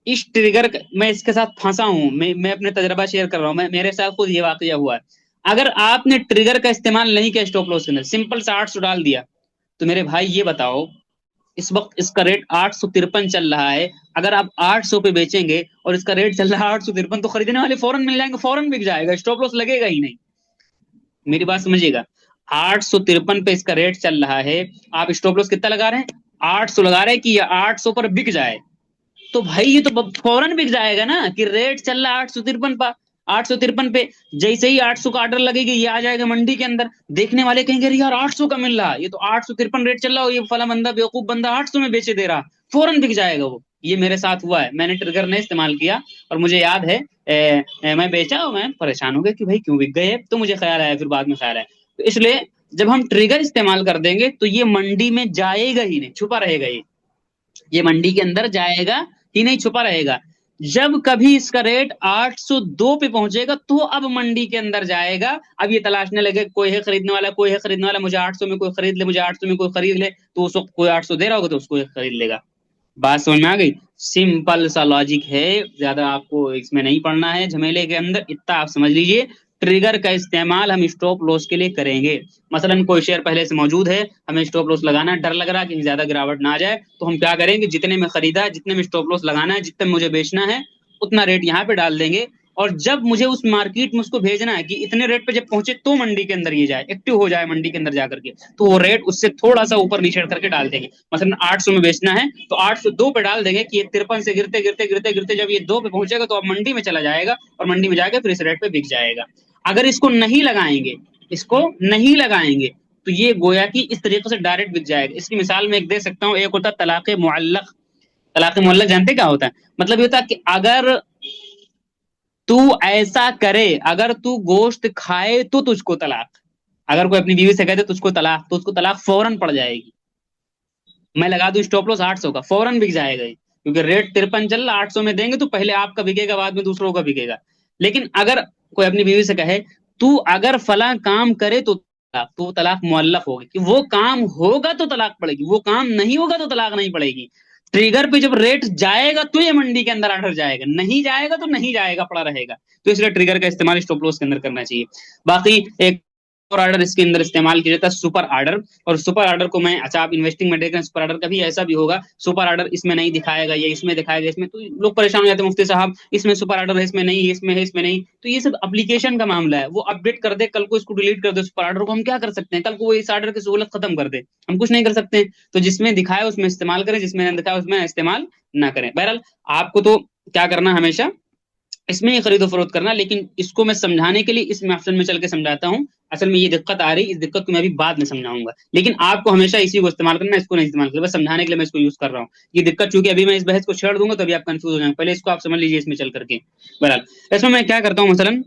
Speaker 1: इस ट्रिगर, मैं इसके साथ फंसा हूं, मैं अपने तजर्बा शेयर कर रहा हूं, मेरे साथ खुद ये वाकया हुआ है। अगर आपने ट्रिगर का इस्तेमाल नहीं किया स्टॉप लॉस के अंदर, सिंपल सा 800 डाल दिया, तो मेरे भाई ये बताओ इस वक्त इसका रेट 853 चल रहा है। अगर आप 800 पे बेचेंगे और इसका रेट चल रहा है 853, तो खरीदने वाले फौरन मिल जाएंगे, फौरन बिक जाएगा, स्टॉप लॉस लगेगा ही नहीं। मेरी बात समझिएगा, 853 पे इसका रेट चल रहा है, आप स्टॉप लॉस कितना लगा रहे हैं, 800 लगा रहे हैं कि ये 800 पर बिक जाए। तो भाई ये तो फौरन बिक जाएगा ना, कि रेट चल रहा है 853 पर, 853 पे जैसे ही 800 का ऑर्डर लगेगी ये आ जाएगा मंडी के अंदर, देखने वाले कहेंगे अरे यार 800 का मिल रहा है, ये तो 853 रेट चल रहा हो, ये फला बंदा बेवकूफ बंदा 800 में बेचे दे रहा, फौरन बिक जाएगा वो। ये मेरे साथ हुआ है, मैंने ट्रिगर नहीं इस्तेमाल किया, और मुझे याद है मैं बेचा और मैं परेशान हो गया कि भाई क्यों बिक गए, तो मुझे ख्याल आया, फिर बाद में ख्याल आया तो इसलिए जब हम ट्रिगर इस्तेमाल कर देंगे तो ये मंडी में जाएगा ही नहीं, छुपा रहेगा ये मंडी के अंदर जाएगा ही नहीं, छुपा रहेगा। जब कभी इसका रेट 802 पे पहुंचेगा तो अब मंडी के अंदर जाएगा। अब ये तलाशने लगे कोई है खरीदने वाला, कोई है खरीदने वाला, मुझे 800 में कोई खरीद ले, मुझे 800 में कोई खरीद ले, तो उसको कोई 800 दे रहा होगा तो उसको खरीद लेगा। बात समझ में आ गई? सिंपल सा लॉजिक है, ज्यादा आपको इसमें नहीं पढ़ना है झमेले के अंदर, इतना आप समझ लीजिए। ट्रिगर का इस्तेमाल हम स्टॉप लॉस के लिए करेंगे। मसलन कोई शेयर पहले से मौजूद है, हमें स्टॉप लॉस लगाना है, डर लग रहा है कि ज्यादा गिरावट ना आ जाए, तो हम क्या करेंगे, जितने में खरीदा है, जितने में स्टॉप लॉस लगाना है, जितने में मुझे बेचना है, उतना रेट यहाँ पे डाल देंगे। और जब मुझे उस मार्केट में उसको भेजना है कि इतने रेट पे जब पहुंचे तो मंडी के अंदर ये जाए, एक्टिव हो जाए मंडी के अंदर जाकर के, तो वो रेट उससे थोड़ा सा ऊपर नीचे करके डाल देंगे। मसलन 800 में बेचना है तो 802 पे डाल देंगे कि ये 53 से गिरते गिरते गिरते गिरते जब ये 2 पे पहुंचेगा तो अब मंडी में चला जाएगा और मंडी में जाकर फिर इस रेट पे बिक जाएगा। अगर इसको नहीं लगाएंगे, इसको नहीं लगाएंगे तो ये गोया कि इस तरीके से डायरेक्ट बिक जाएगा। इसकी मिसाल मैं एक दे सकता हूँ, एक होता है तलाक मुअल्लक। तलाक मुअल्लक जानते क्या होता है? मतलब ये होता है कि अगर तू ऐसा करे, अगर तू गोश्त खाए तो तुझको तलाक। अगर कोई अपनी बीवी से कहते तुझको तलाक, तो उसको तलाक फौरन पड़ जाएगी। मैं लगा दूं स्टॉप लॉस 800 का, फौरन बिक जाएगा ये, क्योंकि रेट 53 चल रहा, 800 में देंगे तो पहले आपका बिकेगा, बाद में दूसरों का बिकेगा। लेकिन अगर कोई अपनी बीवी से कहे तू अगर फला काम करे तो तलाक, तो तलाक मुअल्लक होगी, कि वो काम होगा तो तलाक पड़ेगी, वो काम नहीं होगा तो तलाक नहीं पड़ेगी। ट्रिगर पे जब रेट जाएगा तो ये मंडी के अंदर आर्डर जाएगा, नहीं जाएगा तो नहीं जाएगा, पड़ा रहेगा। तो इसलिए ट्रिगर का इस्तेमाल स्टॉप लॉस के अंदर करना चाहिए। बाकी एक और ऑर्डर इसके अंदर इस्तेमाल किया जाता है, सुपर ऑर्डर। और सुपर ऑर्डर को मैं, अच्छा आप इन्वेस्टिंग में देख रहे हैं, सुपर ऑर्डर कभी ऐसा भी होगा सुपर ऑर्डर इसमें नहीं दिखाएगा, ये इसमें दिखाएगा, इसमें, तो लोग परेशान हो जाते हैं, मुफ्ती साहब इसमें सुपर ऑर्डर है, इसमें नहीं है, इसमें है, इसमें नहीं। तो ये सब एप्लीकेशन का मामला है, वो अपडेट कर दे, कल को इसको डिलीट कर दे सुपर ऑर्डर को, हम क्या कर सकते हैं? कल को वो इस ऑर्डर की सहूलत खत्म कर दे, हम कुछ नहीं कर सकते। तो जिसमें दिखाए उसमें इस्तेमाल करें, जिसमें नहीं दिखाए उसमें इस्तेमाल ना करें। बहरहाल आपको तो क्या करना, हमेशा इसमें ही खरीदो फरोख्त करना। लेकिन इसको मैं समझाने के लिए इसमें ऑप्शन में चल के समझाता हूँ। असल में ये दिक्कत आ रही, इस दिक्कत को मैं अभी बाद में समझाऊंगा, लेकिन आपको हमेशा इसी को इस्तेमाल करना है, इसको नहीं इस्तेमाल करना, बस समझाने के लिए मैं इसको यूज कर रहा हूँ। ये दिक्कत चूंकि अभी मैं इस बहस को छेड़ दूंगा तो अभी आप कंफ्यूज हो जाएंगे, पहले इसको आप समझ लीजिए इसमें चल करके। बहरहाल इसमें मैं क्या करता हूँ, मसलन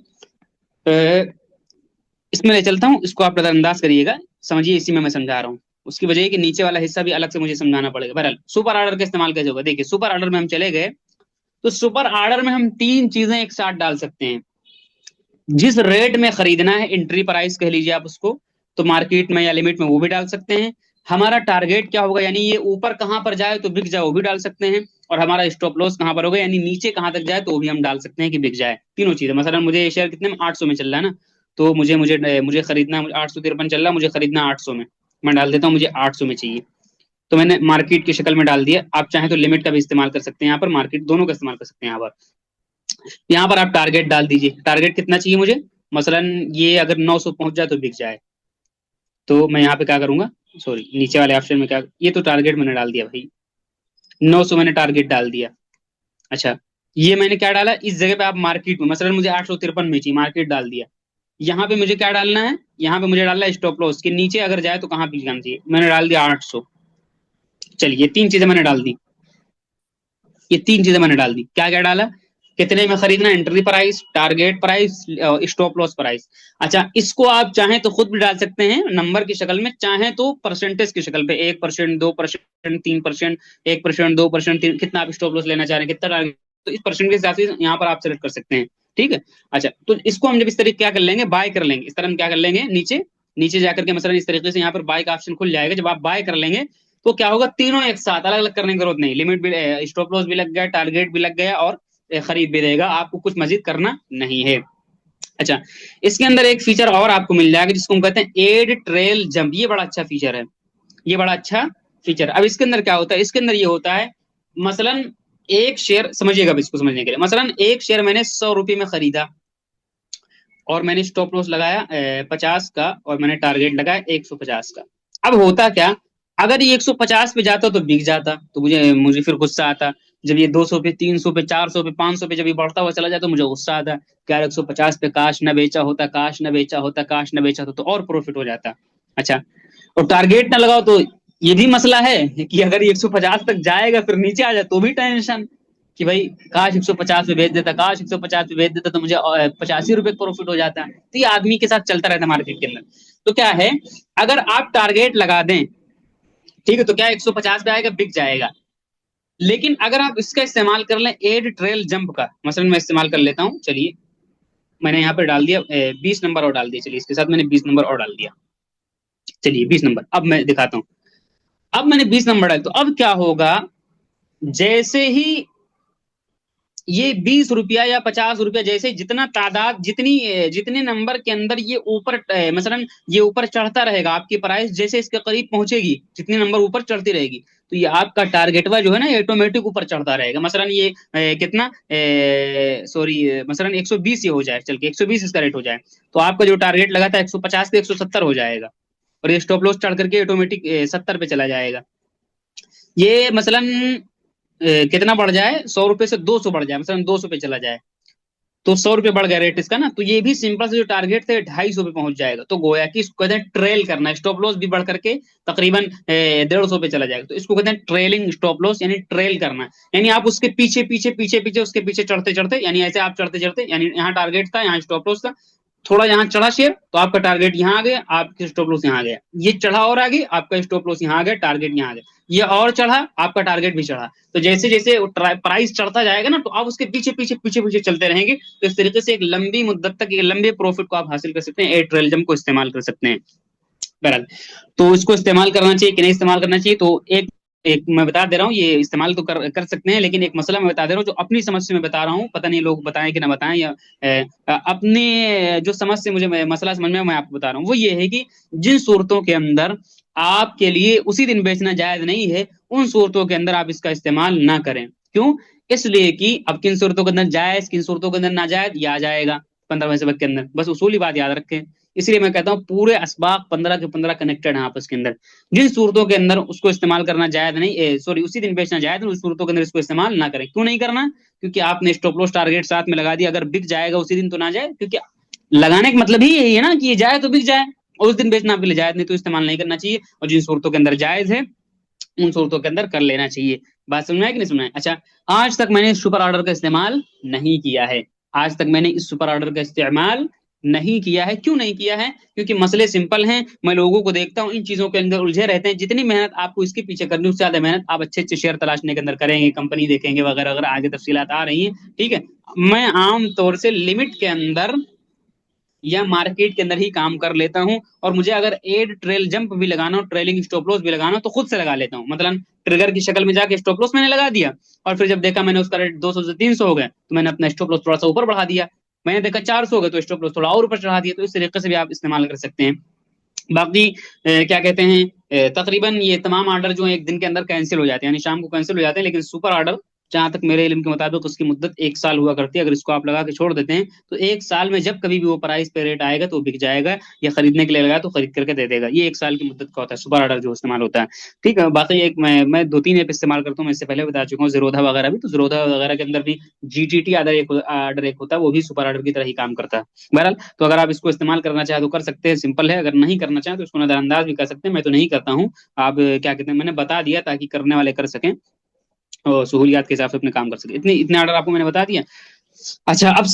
Speaker 1: इसमें ले चलता हूँ, इसको आप नजरअंदाज करिएगा, समझिए इसी में मैं समझा रहा हूँ। उसकी वजह है कि नीचे वाला हिस्सा भी अलग से मुझे समझाना पड़ेगा। बहरहाल सुपर ऑर्डर का इस्तेमाल कैसे होगा, देखिए सुपर ऑर्डर में हम चले गए तो सुपर ऑर्डर में हम तीन चीजें एक साथ डाल सकते हैं। जिस रेट में खरीदना है, एंट्री प्राइस कह लीजिए आप उसको, तो मार्केट में या लिमिट में वो भी डाल सकते हैं। हमारा टारगेट क्या होगा, यानी ये ऊपर कहां पर जाए तो बिक जाए, वो भी डाल सकते हैं। और हमारा स्टॉप लॉस कहां पर होगा, यानी नीचे कहां तक जाए तो वो भी हम डाल सकते हैं कि बिक जाए। तीनों चीजें, मसलन मुझे ये शेयर कितने में, 800 में चल रहा है ना, तो मुझे मुझे मुझे खरीदना, 853 चल रहा है, मुझे खरीदना 800 में, मैं डाल देता हूँ मुझे 800 में चाहिए, तो मैंने मार्केट की शक्ल में डाल दिया। आप चाहें तो लिमिट का भी इस्तेमाल कर सकते हैं, यहाँ पर मार्केट दोनों का इस्तेमाल कर सकते हैं। यहाँ पर आप टारगेट डाल दीजिए, टारगेट कितना चाहिए मुझे, मसलन ये अगर 900 पहुंच जाए तो बिक जाए, तो मैं यहाँ पे क्या करूंगा, सॉरी नीचे वाले ऑप्शन में क्या, ये तो टारगेट मैंने डाल दिया भाई, 900 मैंने टारगेट डाल दिया। अच्छा, ये मैंने क्या डाला, इस जगह पे आप मार्केट में, मसलन मुझे 853 में चाहिए, मार्केट डाल दिया। यहाँ पे मुझे क्या डालना है, यहाँ पे मुझे डालना है स्टॉप लॉस, के नीचे अगर जाए तो कहाँ पे जाना चाहिए, मैंने डाल दिया 800। चलिए तीन चीजें मैंने डाल दी, ये तीन चीजें मैंने डाल दी। क्या क्या डाला, कितने में खरीदना, entry price, target price, stop loss price. अच्छा, इसको आप चाहें तो खुद भी डाल सकते हैं नंबर की शक्ल में, चाहें तो परसेंटेज की शक्ल पे, 1%, 2%, 3%, 1%, 2%, कितना आप स्टॉप लॉस लेना चाह रहे हैं, कितना टारगेट, तो इस परसेंट के हिसाब से यहाँ पर आप सेलेक्ट कर सकते हैं। ठीक है। अच्छा, तो इसको हम जब इस तरीके क्या कर लेंगे, बाय कर लेंगे, इस तरह हम क्या कर लेंगे, नीचे नीचे जाकर के मसलन इस तरीके से यहाँ पर बाय का ऑप्शन खुल जाएगा। जब आप बाय कर लेंगे तो क्या होगा, तीनों एक साथ, अलग अलग करने की जरूरत नहीं, लिमिट भी, स्टॉप लॉस भी लग गया, टारगेट भी लग गया और खरीद भी रहेगा, आपको कुछ मजीद करना नहीं है। अच्छा, इसके अंदर एक फीचर और आपको मिल जाएगा जिसको हम कहते हैं एड ट्रेल जंप, ये बड़ा अच्छा फीचर है, ये बड़ा अच्छा फीचर। अब इसके अंदर क्या होता है, इसके अंदर ये होता है, मसलन एक शेयर, समझिएगा इसको समझने के लिए, मसलन एक शेयर मैंने 100 रुपये में खरीदा और मैंने स्टॉप लॉस लगाया 50 का और मैंने टारगेट लगाया 150 का। अब होता क्या, अगर ये 150 पे जाता तो बिक जाता, तो मुझे मुझे फिर गुस्सा आता। जब ये 200 पे, 300 पे, 400 पे, 500 पे जब ये बढ़ता हुआ चला जाता तो मुझे गुस्सा आता कि यार 150 पे काश न बेचा होता, काश न बेचा होता, काश न बेचा होता, तो और प्रॉफिट हो जाता। अच्छा, और टारगेट ना लगाओ तो ये भी मसला है कि अगर ये 150 तक जाएगा फिर नीचे आ जाए तो भी टेंशन, कि भाई काश 150 पे बेच देता, काश 150 पे बेच देता तो मुझे 85 रुपए प्रॉफिट हो जाता। तो ये आदमी के साथ चलता रहता मार्केट के अंदर। तो क्या है, अगर आप टारगेट लगा दें, ठीक है, तो क्या 150 पे आएगा, बिक जाएगा। लेकिन अगर आप इसका इस्तेमाल कर लें एड ट्रेल जंप का, मसलन मैं इस्तेमाल कर लेता हूँ, चलिए मैंने यहाँ पे डाल दिया 20 नंबर और डाल दिया, चलिए इसके साथ मैंने 20 नंबर और डाल दिया। चलिए 20 नंबर, अब मैं दिखाता हूँ। अब मैंने 20 नंबर डाल, तो अब क्या होगा, जैसे ही ये 20 रुपया या 50 रुपया, जैसे जितना तादाद, जितने नंबर के अंदर ये ऊपर मसलन ये ऊपर चढ़ता रहेगा, आपकी प्राइस जैसे इसके करीब पहुंचेगी, जितने नंबर ऊपर चढ़ती रहेगी, तो ये आपका टारगेटवा जो है ना ऑटोमेटिक ऊपर चढ़ता रहेगा। मसलन ये कितना, सॉरी, मसलन 120 ये हो जाए, चल के 120 इसका रेट हो जाए, तो आपका जो टारगेट लगा था 150 पे 170 हो जाएगा, और ये स्टॉप लॉस चढ़ करके ऑटोमेटिक 70 पे चला जाएगा। ये मसलन कितना बढ़ जाए, 100 रुपए से 200 बढ़ जाए, मसलन 200 पे चला जाए, तो 100 रुपये बढ़ गया रेट इसका ना, तो ये भी सिंपल से जो टारगेट थे 250 पे पहुंच जाएगा। तो गोया कि इसको कहते हैं ट्रेल करना, स्टॉप लॉस भी बढ़ करके तकरीबन 150 पे चला जाएगा, तो इसको कहते हैं ट्रेलिंग स्टॉप लॉस, यानी ट्रेल करना। यानी आप उसके पीछे पीछे पीछे पीछे उसके पीछे चढ़ते चढ़ते, यानी ऐसे आप चढ़ते चढ़ते, यानी यहाँ टारगेट था, यहाँ स्टॉप लॉस था, थोड़ा यहाँ चढ़ा शेयर तो आपका टारगेट यहाँ आ गया, आपका स्टॉप लॉस यहाँ आ गया, ये चढ़ा और आगे, आपका स्टॉप लॉस यहाँ आ गया, टारगेट यहाँ आ गया, ये और चढ़ा, आपका टारगेट भी चढ़ा। तो जैसे जैसे प्राइस चढ़ता जाएगा ना, तो आप उसके पीछे पीछे पीछे पीछे चलते रहेंगे, तो इस तरीके से एक लंबी मुद्दत तक, एक लंबे प्रॉफिट को आप हासिल कर सकते हैं, ट्रेलिज्म को इस्तेमाल कर सकते हैं। बहरहाल, तो इसको इस्तेमाल करना चाहिए कि नहीं इस्तेमाल करना चाहिए, तो एक एक मैं बता दे रहा हूँ, ये इस्तेमाल तो कर सकते हैं, लेकिन एक मसला मैं बता दे रहा हूँ जो अपनी समझ से मैं बता रहा हूँ, पता नहीं लोग बताएं कि ना बताएं, या अपने जो समझ से मुझे मसला समझ में, मैं आपको बता रहा हूँ, वो ये है कि जिन सूरतों के अंदर आपके लिए उसी दिन बेचना जायज नहीं है, उन सूरतों के अंदर आप इसका इस्तेमाल ना करें। क्यों? इसलिए कि अब किन सूरतों के अंदर जायज, किन सूरतों के अंदर नाजायज, ये आ जाएगा 15वें सबक के अंदर, बस उसूली बात याद रखें। इसलिए मैं कहता हूँ पूरे असबाक 15 के 15 कनेक्टेड हैं आपस के अंदर। जिन सूरतों के अंदर उसको इस्तेमाल करना जायज नहीं, सॉरी उसी दिन बेचना जायज, उस सूरतों के अंदर इसको इस्तेमाल ना करें। क्यों नहीं करना? क्योंकि आपने स्टॉप लॉस टारगेट साथ में लगा दिया, अगर बिक जाएगा उसी दिन तो ना जाए, क्योंकि लगाने का मतलब ही यही है ना कि ये जाए तो बिक जाए, और उस दिन बेचना आपके लिए जायज नहीं, तो इस्तेमाल नहीं करना चाहिए। और जिन सूरतों के अंदर जायज है उन सूरतों के अंदर कर लेना चाहिए। बात समझ में आए कि नहीं समझ में आए? अच्छा, आज तक मैंने सुपर ऑर्डर का इस्तेमाल नहीं किया है, आज तक मैंने इस सुपर ऑर्डर का इस्तेमाल नहीं किया है। क्यों नहीं किया है? क्योंकि मसले सिंपल हैं, मैं लोगों को देखता हूँ इन चीजों के अंदर उलझे रहते हैं। जितनी मेहनत आपको इसके पीछे करनी है, उससे ज्यादा मेहनत आप अच्छे अच्छे शेयर तलाशने के अंदर करेंगे, कंपनी देखेंगे वगैरह वगैरह, आगे तफसीलात आ रही हैं, ठीक है। मैं आम तौर से लिमिट के अंदर या मार्केट के अंदर ही काम कर लेता हूं, और मुझे अगर एड ट्रेल जंप भी लगाना हो, ट्रेलिंग स्टॉप लॉस भी लगाना हो, तो खुद से लगा लेता हूं। मतलब ट्रिगर की शक्ल में जाके स्टॉप लॉस मैंने लगा दिया, और फिर जब देखा मैंने उसका रेट 200 से 300 हो गए, तो मैंने अपना स्टॉप लॉस थोड़ा सा ऊपर बढ़ा दिया। मैंने देखा 400 हो गए, तो स्टॉप लॉस थोड़ा और ऊपर चढ़ा दिया। तो इस तरीके से भी आप इस्तेमाल कर सकते हैं। बाकी क्या कहते हैं, तकरीबन ये तमाम ऑर्डर जो है एक दिन के अंदर कैंसिल हो जाते हैं, यानी शाम को कैंसिल हो जाते हैं, लेकिन सुपर ऑर्डर जहां तक मेरे इल्म के मुताबिक उसकी मुद्दत 1 साल हुआ करती है। अगर इसको आप लगा के छोड़ देते हैं तो 1 साल में जब कभी भी वो प्राइस पे रेट आएगा तो बिक जाएगा, या खरीदने के लिए लगाया तो खरीद करके दे देगा। ये 1 साल की मुद्दत का होता है सुपर ऑर्डर जो इस्तेमाल होता है, ठीक है। बाकी एक मैं 2-3 ऐप इस्तेमाल करता हूँ, मैं इससे पहले बता चुका हूँ, जीरोधा वगैरह भी। तो जीरोधा वगैरह के अंदर भी जीटीटी ऑर्डर एक होता है, वो भी सुपर ऑर्डर की तरह ही काम करता है। बहरहाल, तो अगर आप इसको इस्तेमाल करना चाहें तो कर सकते हैं, सिंपल है। अगर नहीं करना चाहें तो इसको नजरअंदाज भी कर सकते हैं, मैं तो नहीं करता हूँ। आप क्या कहते हैं, मैंने बता दिया ताकि करने वाले कर सकें और सहूलियात के हिसाब से अपने काम कर सके। इतने ऑर्डर आपको मैंने बता दिया। अच्छा, अब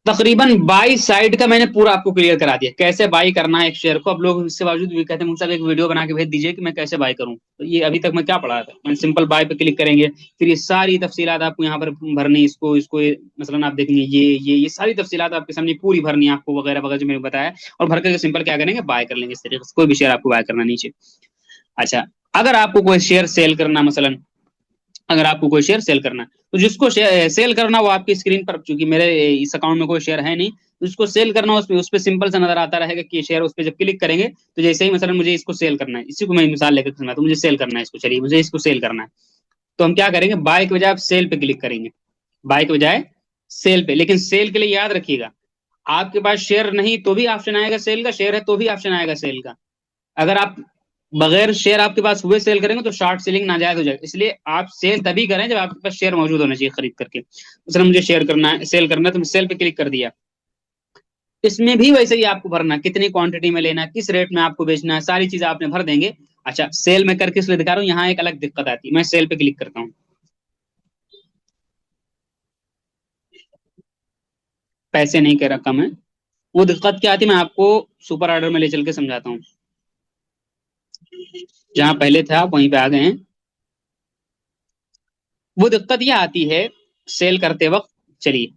Speaker 1: तकरीबन बाई साइड का मैंने पूरा आपको क्लियर करा दिया, कैसे बाई करना है एक शेयर को। अब लोग इससे बावजूद भी कहते हैं मुझे एक वीडियो बना के भेज दीजिए कि मैं कैसे बाई करूं। तो ये अभी तक मैं क्या पढ़ा था, मैंने सिंपल बाय पे क्लिक करेंगे, फिर ये सारी तफसीलात आपको यहाँ पर भरनी, इसको इसको मसलन आप देखेंगे ये सारी तफसीलात आपके सामने पूरी भरनी है आपको, वगैरह वगैरह जो मैंने बताया, और भर करके सिंपल क्या करेंगे, बाय कर लेंगे। इस तरीके से कोई भी शेयर आपको बाय करना नीचे। अच्छा, अगर आपको कोई शेयर सेल करना, मसलन अगर आपको कोई शेयर सेल करना है, तो जिसको सेल करना वो आपकी स्क्रीन पर, चूंकि मेरे इस अकाउंट में कोई शेयर है नहीं, तो जिसको सेल करना उस पर सिंपल सा नजर आता रहेगा कि शेयर, उस पर जब क्लिक करेंगे तो जैसे ही मसलन मुझे इसको सेल करना है, इसी को मैं मिसाल लेकर सुना, तो मुझे सेल करना है इसको, चलिए मुझे इसको सेल करना है, तो हम क्या करेंगे, बाय के बजाय आप सेल पे क्लिक करेंगे, बाय के बजाय सेल पे। लेकिन सेल के लिए याद रखिएगा, आपके पास शेयर नहीं तो भी ऑप्शन आएगा सेल का, शेयर है तो भी ऑप्शन आएगा सेल का। अगर आप बगैर शेयर आपके पास हुए सेल करेंगे तो शॉर्ट सेलिंग नाजायज हो जाएगा। इसलिए आप सेल तभी करें जब आपके पास शेयर मौजूद होना चाहिए खरीद करके। सर मुझे शेयर करना है, सेल करना है, तो मैं सेल पे क्लिक कर दिया। इसमें भी वैसे ही आपको भरना, कितनी क्वांटिटी में लेना, किस रेट में आपको बेचना है, सारी चीजें आपने भर देंगे। अच्छा, सेल में करके इसलिए दिखा रहा हूँ, यहाँ एक अलग दिक्कत आती है। मैं सेल पे क्लिक करता हूँ, पैसे नहीं कह रकम है। वो दिक्कत क्या आती है मैं आपको सुपर ऑर्डर में ले चल के समझाता हूँ। जहाँ पहले थे आप वहीं पे आ गए हैं। वो दिक्कत ये आती है सेल करते वक्त। चलिए,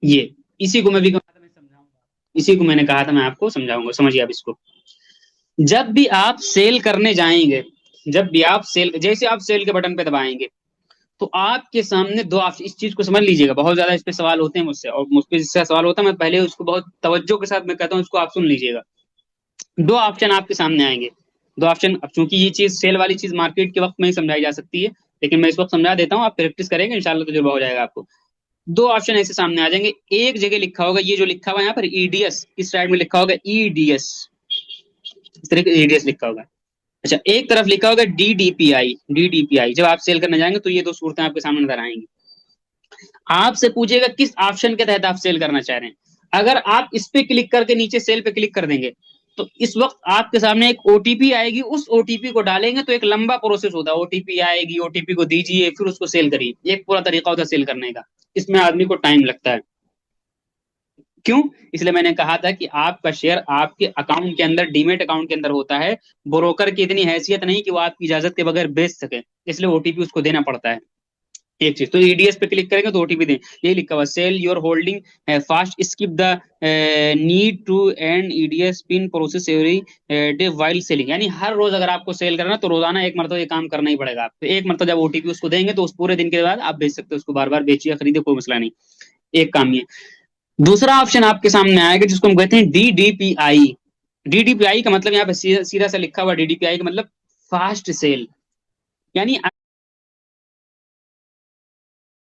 Speaker 1: ये इसी को मैं भी कहा था मैं समझाऊंगा, इसी को मैंने कहा था मैं आपको समझाऊंगा, समझिए आप इसको। जब भी आप सेल करने जाएंगे, जब भी आप सेल, जैसे आप सेल के बटन पे दबाएंगे, तो आपके सामने दो, आप इस चीज को समझ लीजिएगा, बहुत ज्यादा इस पे सवाल होते हैं मुझसे, और मुझ पे जिससे सवाल होता है मैं पहले उसको बहुत तवज्जो के साथ मैं कहता हूँ, उसको आप सुन लीजिएगा। दो ऑप्शन आपके सामने आएंगे, दो ऑप्शन। अब चूंकि ये चीज सेल वाली चीज मार्केट के वक्त में ही समझाई जा सकती है, लेकिन मैं इस वक्त समझा देता हूँ, आप प्रैक्टिस करेंगे इंशाल्लाह तजुर्बा हो जाएगा आपको। दो ऑप्शन ऐसे सामने आ जाएंगे, एक जगह लिखा होगा, ये जो लिखा हुआ है यहाँ पर ईडीएस, इस साइड में लिखा होगा ईडीएस, इस तरह का ईडीएस लिखा होगा। अच्छा, एक तरफ लिखा होगा डीडीपीआई, डीडीपीआई। जब आप सेल करने जाएंगे तो ये दो सूरतें आपके सामने नजर आएंगी। आपसे पूछेगा किस ऑप्शन के तहत आप सेल करना चाह रहे हैं। अगर आप इस पे क्लिक करके नीचे सेल पे क्लिक कर देंगे, तो इस वक्त आपके सामने एक ओटीपी आएगी, उस ओटीपी को डालेंगे तो एक लंबा प्रोसेस होता है, ओटीपी आएगी, ओटीपी को दीजिए, फिर उसको सेल करिए, एक पूरा तरीका होता है सेल करने का। इसमें आदमी को टाइम लगता है। क्यों? इसलिए मैंने कहा था कि आपका शेयर आपके अकाउंट के अंदर, डीमेट अकाउंट के अंदर होता है। ब्रोकर की इतनी हैसियत नहीं कि वो आपकी इजाजत के बगैर बेच सके, इसलिए ओटीपी उसको देना पड़ता है। एक चीज तो ईडीएस पे क्लिक करेंगे तो ओटीपी दें, यही लिखा हुआ sell your holding fast, skip the need to end EDS PIN process every day while selling. यानी हर रोज अगर आपको सेल करना तो रोजाना एक मरतबा ये काम करना ही पड़ेगा आपको। एक मरतबा जब ओटीपी उसको देंगे तो उस पूरे दिन के बाद आप बेच सकते हो उसको, बार बार बेचिए खरीदे, कोई मसला नहीं। एक काम ये। दूसरा ऑप्शन आपके सामने आएगा जिसको हम कहते हैं डीडीपीआई। डीडीपीआई का मतलब यहाँ पे सीधा सीधा सा लिखा हुआ, डीडीपीआई का मतलब फास्ट सेल। यानी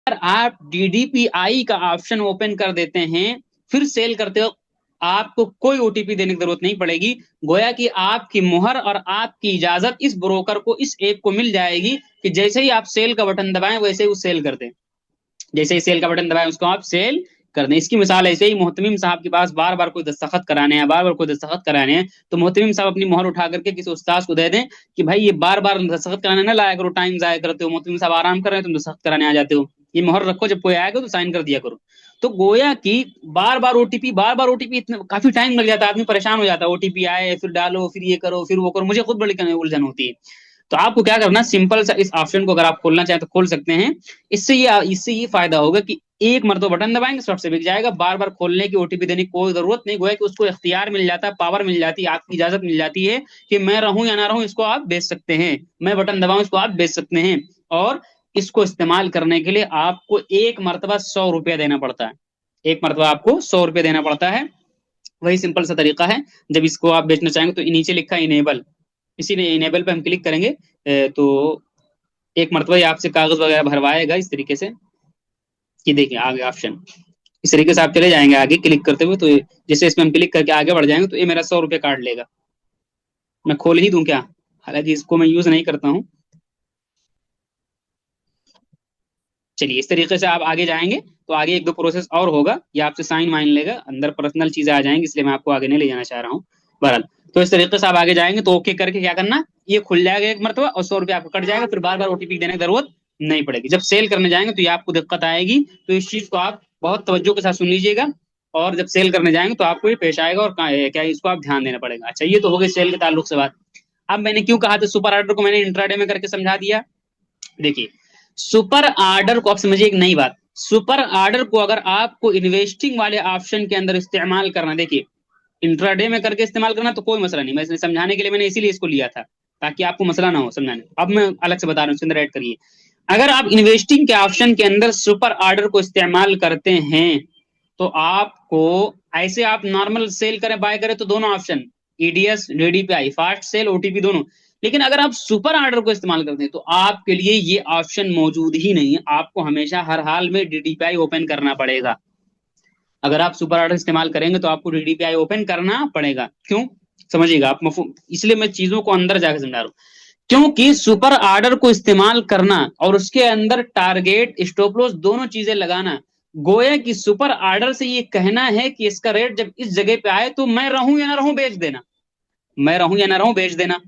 Speaker 1: अगर आप डीडीपीआई का ऑप्शन ओपन कर देते हैं, फिर सेल करते हो, आपको कोई ओटीपी देने की जरूरत नहीं पड़ेगी। गोया कि आपकी मुहर और आपकी इजाजत इस ब्रोकर को, इस ऐप को मिल जाएगी कि जैसे ही आप सेल का बटन दबाएं वैसे ही वो सेल कर दें। जैसे ही सेल का बटन दबाएं उसको आप सेल कर दें। इसकी मिसाल ऐसे ही मोहतमिम साहब के पास बार बार कोई दस्तखत कराने हैं, बार बार कोई दस्तखत कराने हैं, तो मोहतमिम साहब अपनी मोहर उठा करके किसी उस्ताद को दे दें कि भाई ये बार बार दस्तखत कराने ना लाया करो, टाइम जाया करते हो, मोहतमिम साहब आराम कर रहे हैं तुम दस्तखत कराने आ जाते हो, ये मोहर रखो, जब कोई आएगा तो साइन कर दिया करो। तो गोया कि बार बार ओटीपी, बार बार ओटीपी, इतना काफी टाइम लग जाता है, आदमी परेशान हो जाता है, ओटीपी आए फिर डालो फिर ये करो फिर वो करो, मुझे खुद बड़ी उलझन होती है। तो आपको क्या करना, सिंपल सा इस ऑप्शन को अगर आप खोलना चाहें तो खोल सकते हैं। इससे ये फायदा होगा कि एक मरतबा बटन दबाएंगे शॉर्ट से बिक जाएगा, बार बार खोलने की, ओटीपी देने की कोई जरूरत नहीं। गोया कि उसको इख्तियार मिल जाता है, पावर मिल जाती है, आपकी इजाजत मिल जाती है कि मैं रहूं या ना रहूं, इसको आप बेच सकते हैं, मैं बटन दबाऊं इसको आप बेच सकते हैं। और इसको इस्तेमाल करने के लिए आपको एक मरतबा 100 रुपया देना पड़ता है, एक मरतबा आपको 100 रुपया देना पड़ता है। वही सिंपल सा तरीका है। जब इसको आप बेचना चाहेंगे तो नीचे लिखा है इनेबल, इसी ने इनेबल पे हम क्लिक करेंगे, तो एक मरतबा ये आपसे कागज वगैरह भरवाएगा इस तरीके से कि देखिए आगे ऑप्शन, इस तरीके से आप चले जाएंगे आगे क्लिक करते हुए, तो जैसे इसमें हम क्लिक करके आगे बढ़ जाएंगे तो ये मेरा 100 रुपये काट लेगा। मैं खोल ही दूं क्या? हालांकि इसको मैं यूज नहीं करता हूँ। चलिए, इस तरीके से आप आगे जाएंगे तो आगे एक दो प्रोसेस और होगा, ये आपसे साइन माइन लेगा, अंदर पर्सनल चीजें आ जाएंगी, इसलिए मैं आपको आगे नहीं ले जाना चाह रहा हूँ। बहरहाल, तो इस तरीके से आप आगे जाएंगे तो ओके करके क्या करना, ये खुल जाएगा एक मरतबा और 100 रुपया आपको कट जाएगा, फिर बार बार ओटीपी देने की जरूरत नहीं पड़ेगी। जब सेल करने जाएंगे तो ये आपको दिक्कत आएगी, तो इस चीज को आप बहुत तवज्जो के साथ सुन लीजिएगा, और जब सेल करने जाएंगे तो आपको ये पेश आएगा, और क्या इसको आप ध्यान देना पड़ेगा। अच्छा, ये तो हो गई सेल के ताल्लुक से बात। अब मैंने क्यों कहा था सुपर ऑर्डर को, मैंने इंट्राडे में करके समझा दिया। देखिए, सुपर ऑर्डर को आप समझिए एक नई बात, सुपर ऑर्डर को अगर आपको इन्वेस्टिंग वाले ऑप्शन के अंदर इस्तेमाल करना, देखिए इंट्राडे में करके इस्तेमाल करना तो कोई मसला नहीं, मैं इसने समझाने के लिए मैंने इसीलिए इसको लिया था ताकि आपको मसला ना हो समझाने। अब मैं अलग से बता रहा हूँ, इसके अंदर ऐड करिए। अगर आप इन्वेस्टिंग के ऑप्शन के अंदर सुपर ऑर्डर को इस्तेमाल करते हैं तो आपको, ऐसे आप नॉर्मल सेल करें बाय करें तो दोनों option, EDS DDPI, fast sell OTP दोनों, लेकिन अगर आप सुपर ऑर्डर को इस्तेमाल करते हैं तो आपके लिए ये ऑप्शन मौजूद ही नहीं है, आपको हमेशा हर हाल में डीडीपीआई ओपन करना पड़ेगा। अगर आप सुपर ऑर्डर इस्तेमाल करेंगे तो आपको डीडीपीआई ओपन करना पड़ेगा। क्यों? समझिएगा आप, इसलिए मैं चीजों को अंदर जाकर समझा रहा हूँ। क्योंकि सुपर ऑर्डर को इस्तेमाल करना और उसके अंदर टारगेट स्टॉप लॉस दोनों चीजें लगाना, गोया कि सुपर ऑर्डर से ये कहना है कि इसका रेट जब इस जगह पे आए तो मैं रहूं या ना रहूं बेच देना, मैं रहूं या ना रहूं बेच देना।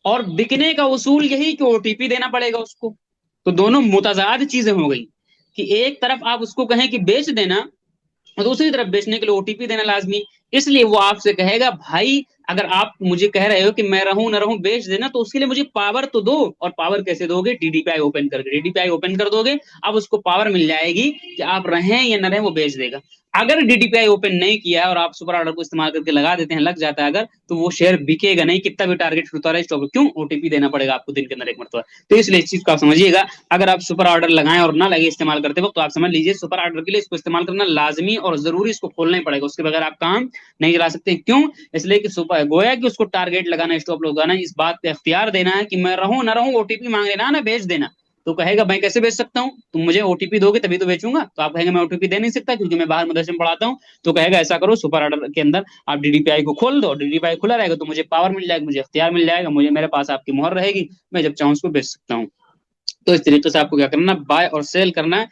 Speaker 1: और बिकने का उसूल यही कि ओटीपी देना पड़ेगा उसको। तो दोनों मुतजाद चीजें हो गई कि एक तरफ आप उसको कहें कि बेच देना, दूसरी तरफ बेचने के लिए ओटीपी देना लाजमी। इसलिए वो आपसे कहेगा भाई अगर आप मुझे कह रहे हो कि मैं रहूं ना रहूं बेच देना, तो उसके लिए मुझे पावर तो दो। और पावर कैसे दोगे? डीडीपीआई ओपन करके। डीडीपीआई ओपन कर दोगे, अब उसको पावर मिल जाएगी कि आप रहें या न रहें वो बेच देगा। अगर डीडीपीआई ओपन नहीं किया है और आप सुपर ऑर्डर को इस्तेमाल करके लगा देते हैं, लग जाता है अगर, तो वो शेयर बिकेगा नहीं, कितना भी टारगेट होता रहे स्टॉप। क्यों? ओटीपी देना पड़ेगा आपको दिन के अंदर एक मरतबा। तो इसलिए इस चीज को आप समझिएगा। अगर आप सुपर ऑर्डर लगाएं और ना लगे इस्तेमाल करते वक्त, तो आप समझ लीजिए सुपर ऑर्डर के लिए इसको इस्तेमाल करना लाजमी और जरूरी, इसको खोलना ही पड़ेगा, उसके बगैर आप काम नहीं चला सकते। क्यों? इसलिए कि सुपर गोया कि उसको टारगेट लगाना, स्टॉप लगाना, इस बात पे अख्तियार देना है कि मैं रहूं ना रहूं ओटीपी मांग लेना ना बेच देना। तो कहेगा मैं कैसे बेच सकता हूँ, तुम मुझे ओटीपी दोगे तभी तो बेचूंगा। तो आप कहेंगे मैं ओटीपी दे नहीं सकता क्योंकि मैं बाहर मदरसे में पढ़ाता हूँ। तो कहेगा ऐसा करो सुपर ऑर्डर के अंदर आप डीडीपीआई को खोल दो, डीडीपीआई खुला रहेगा तो मुझे पावर मिल जाएगी, मुझे अख्तियार मिल जाएगा, मुझे मेरे पास आपकी मोहर रहेगी, मैं जब चाहूँ उसको बेच सकता हूँ। तो इस तरीके से आपको क्या करना, बाय और सेल करना है।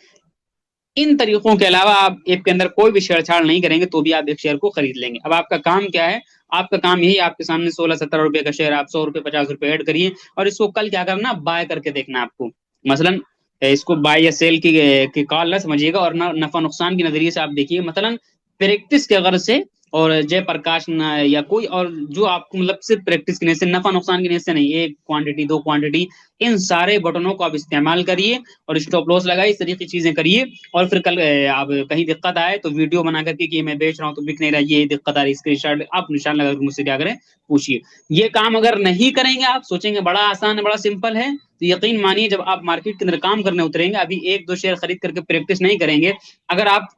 Speaker 1: इन तरीकों के अलावा आप ऐप के अंदर कोई भी छेड़छाड़ नहीं करेंगे तो भी आप एक शेयर को खरीद लेंगे। अब आपका काम क्या है? आपका काम यही, आपके सामने 16-17 रुपए का शेयर, आप 100 रुपए 50 रुपए ऐड करिए और इसको कल क्या करना, बाय करके देखना आपको। मसलन इसको बाय या सेल की कॉल ना समझिएगा और ना नफा नुकसान के नजरिए से आप देखिए। मसलन प्रैक्टिस के गर्ज से और जयप्रकाश या कोई और जो आपको मतलब सिर्फ प्रैक्टिस की नीयत से, नफा नुकसान की नीयत से नहीं, एक क्वांटिटी दो क्वांटिटी, इन सारे बटनों को आप इस्तेमाल करिए और स्टॉप लॉस लगाइए, इस तरीके की चीजें करिए। और फिर कल आप कहीं दिक्कत आए तो वीडियो बना करके कि मैं बेच रहा हूँ तो बिक नहीं रहा, ये दिक्कत आ रही, स्क्रीनशॉट आप निशान लगा कर मुझसे क्या करें, पूछिए। ये काम अगर नहीं करेंगे, आप सोचेंगे बड़ा आसान है बड़ा सिंपल है, तो यकीन मानिए जब आप मार्केट के अंदर काम करने उतरेंगे, अभी एक दो शेयर खरीद करके प्रैक्टिस नहीं करेंगे, अगर आप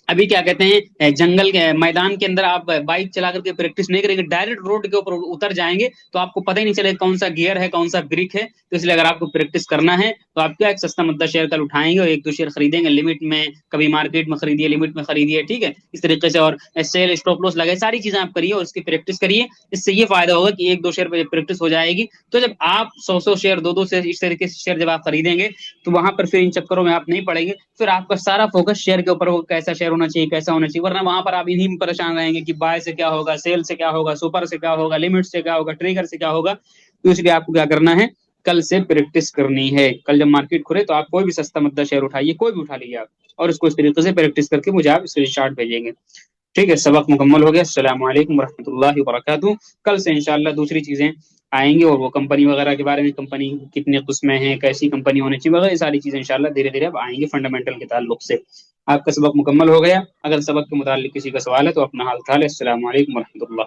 Speaker 1: अभी क्या कहते हैं जंगल के मैदान के अंदर आप बाइक चला करके प्रैक्टिस नहीं करेंगे, डायरेक्ट रोड के ऊपर उतर जाएंगे तो आपको पता ही नहीं चलेगा कौन सा गियर है कौन सा ब्रेक है। तो इसलिए अगर आपको प्रैक्टिस करना है तो आप क्या एक सस्ता मुद्दा शेयर कल उठाएंगे और एक दो शेयर खरीदेंगे लिमिट में, कभी मार्केट में खरीदिए लिमिट में खरीदिए, ठीक है, इस तरीके से। और सेल स्टॉप लॉस लगाए, सारी चीजें आप करिए और इसकी प्रैक्टिस करिए। इससे ये फायदा होगा कि एक दो शेयर पे प्रैक्टिस हो जाएगी, तो जब आप 100 100 शेयर दो दो शेयर इस तरीके से शेयर जब आप खरीदेंगे, तो वहां पर फिर इन चक्करों में आप नहीं पड़ेंगे। फिर आपका सारा फोकस शेयर के ऊपर होगा, कैसा शेयर होना चाहिए कैसा होना चाहिए, वरना वहां पर आप इन्हीं में परेशान रहेंगे कि बाय से क्या होगा, सेल से क्या होगा, सुपर से क्या होगा, लिमिट से क्या होगा, ट्रिगर से क्या होगा। तो इसलिए आपको क्या करना है, कल से प्रैक्टिस करनी है। कल जब मार्केट खुले तो आप कोई भी सस्ता मुद्दा शेयर उठाइए, कोई भी उठा लीजिए आप, और इसको इस तरीके से प्रैक्टिस करके मुझे आप स्क्रीनशॉट भेजेंगे। ठीक है, सबक मुकम्मल हो गया। अस्सलाम वालेकुम रहमतुल्लाहि व बरकातुहू। कल से इंशाल्लाह दूसरी चीजें आएंगी और वो कंपनी वगैरह के बारे में, कंपनी कितनी किस्में हैं, कैसी कंपनी होनी चाहिए वगैरह, ये सारी चीजें इंशाल्लाह धीरे धीरे अब आएंगी फंडामेंटल के ताल्लुक से। आपका सबक मुकम्मल हो गया। अगर सबक के मुतालिक किसी का सवाल है तो अपना हाल ख्याल है। अस्सलाम वालेकुम रहमतुल्लाह।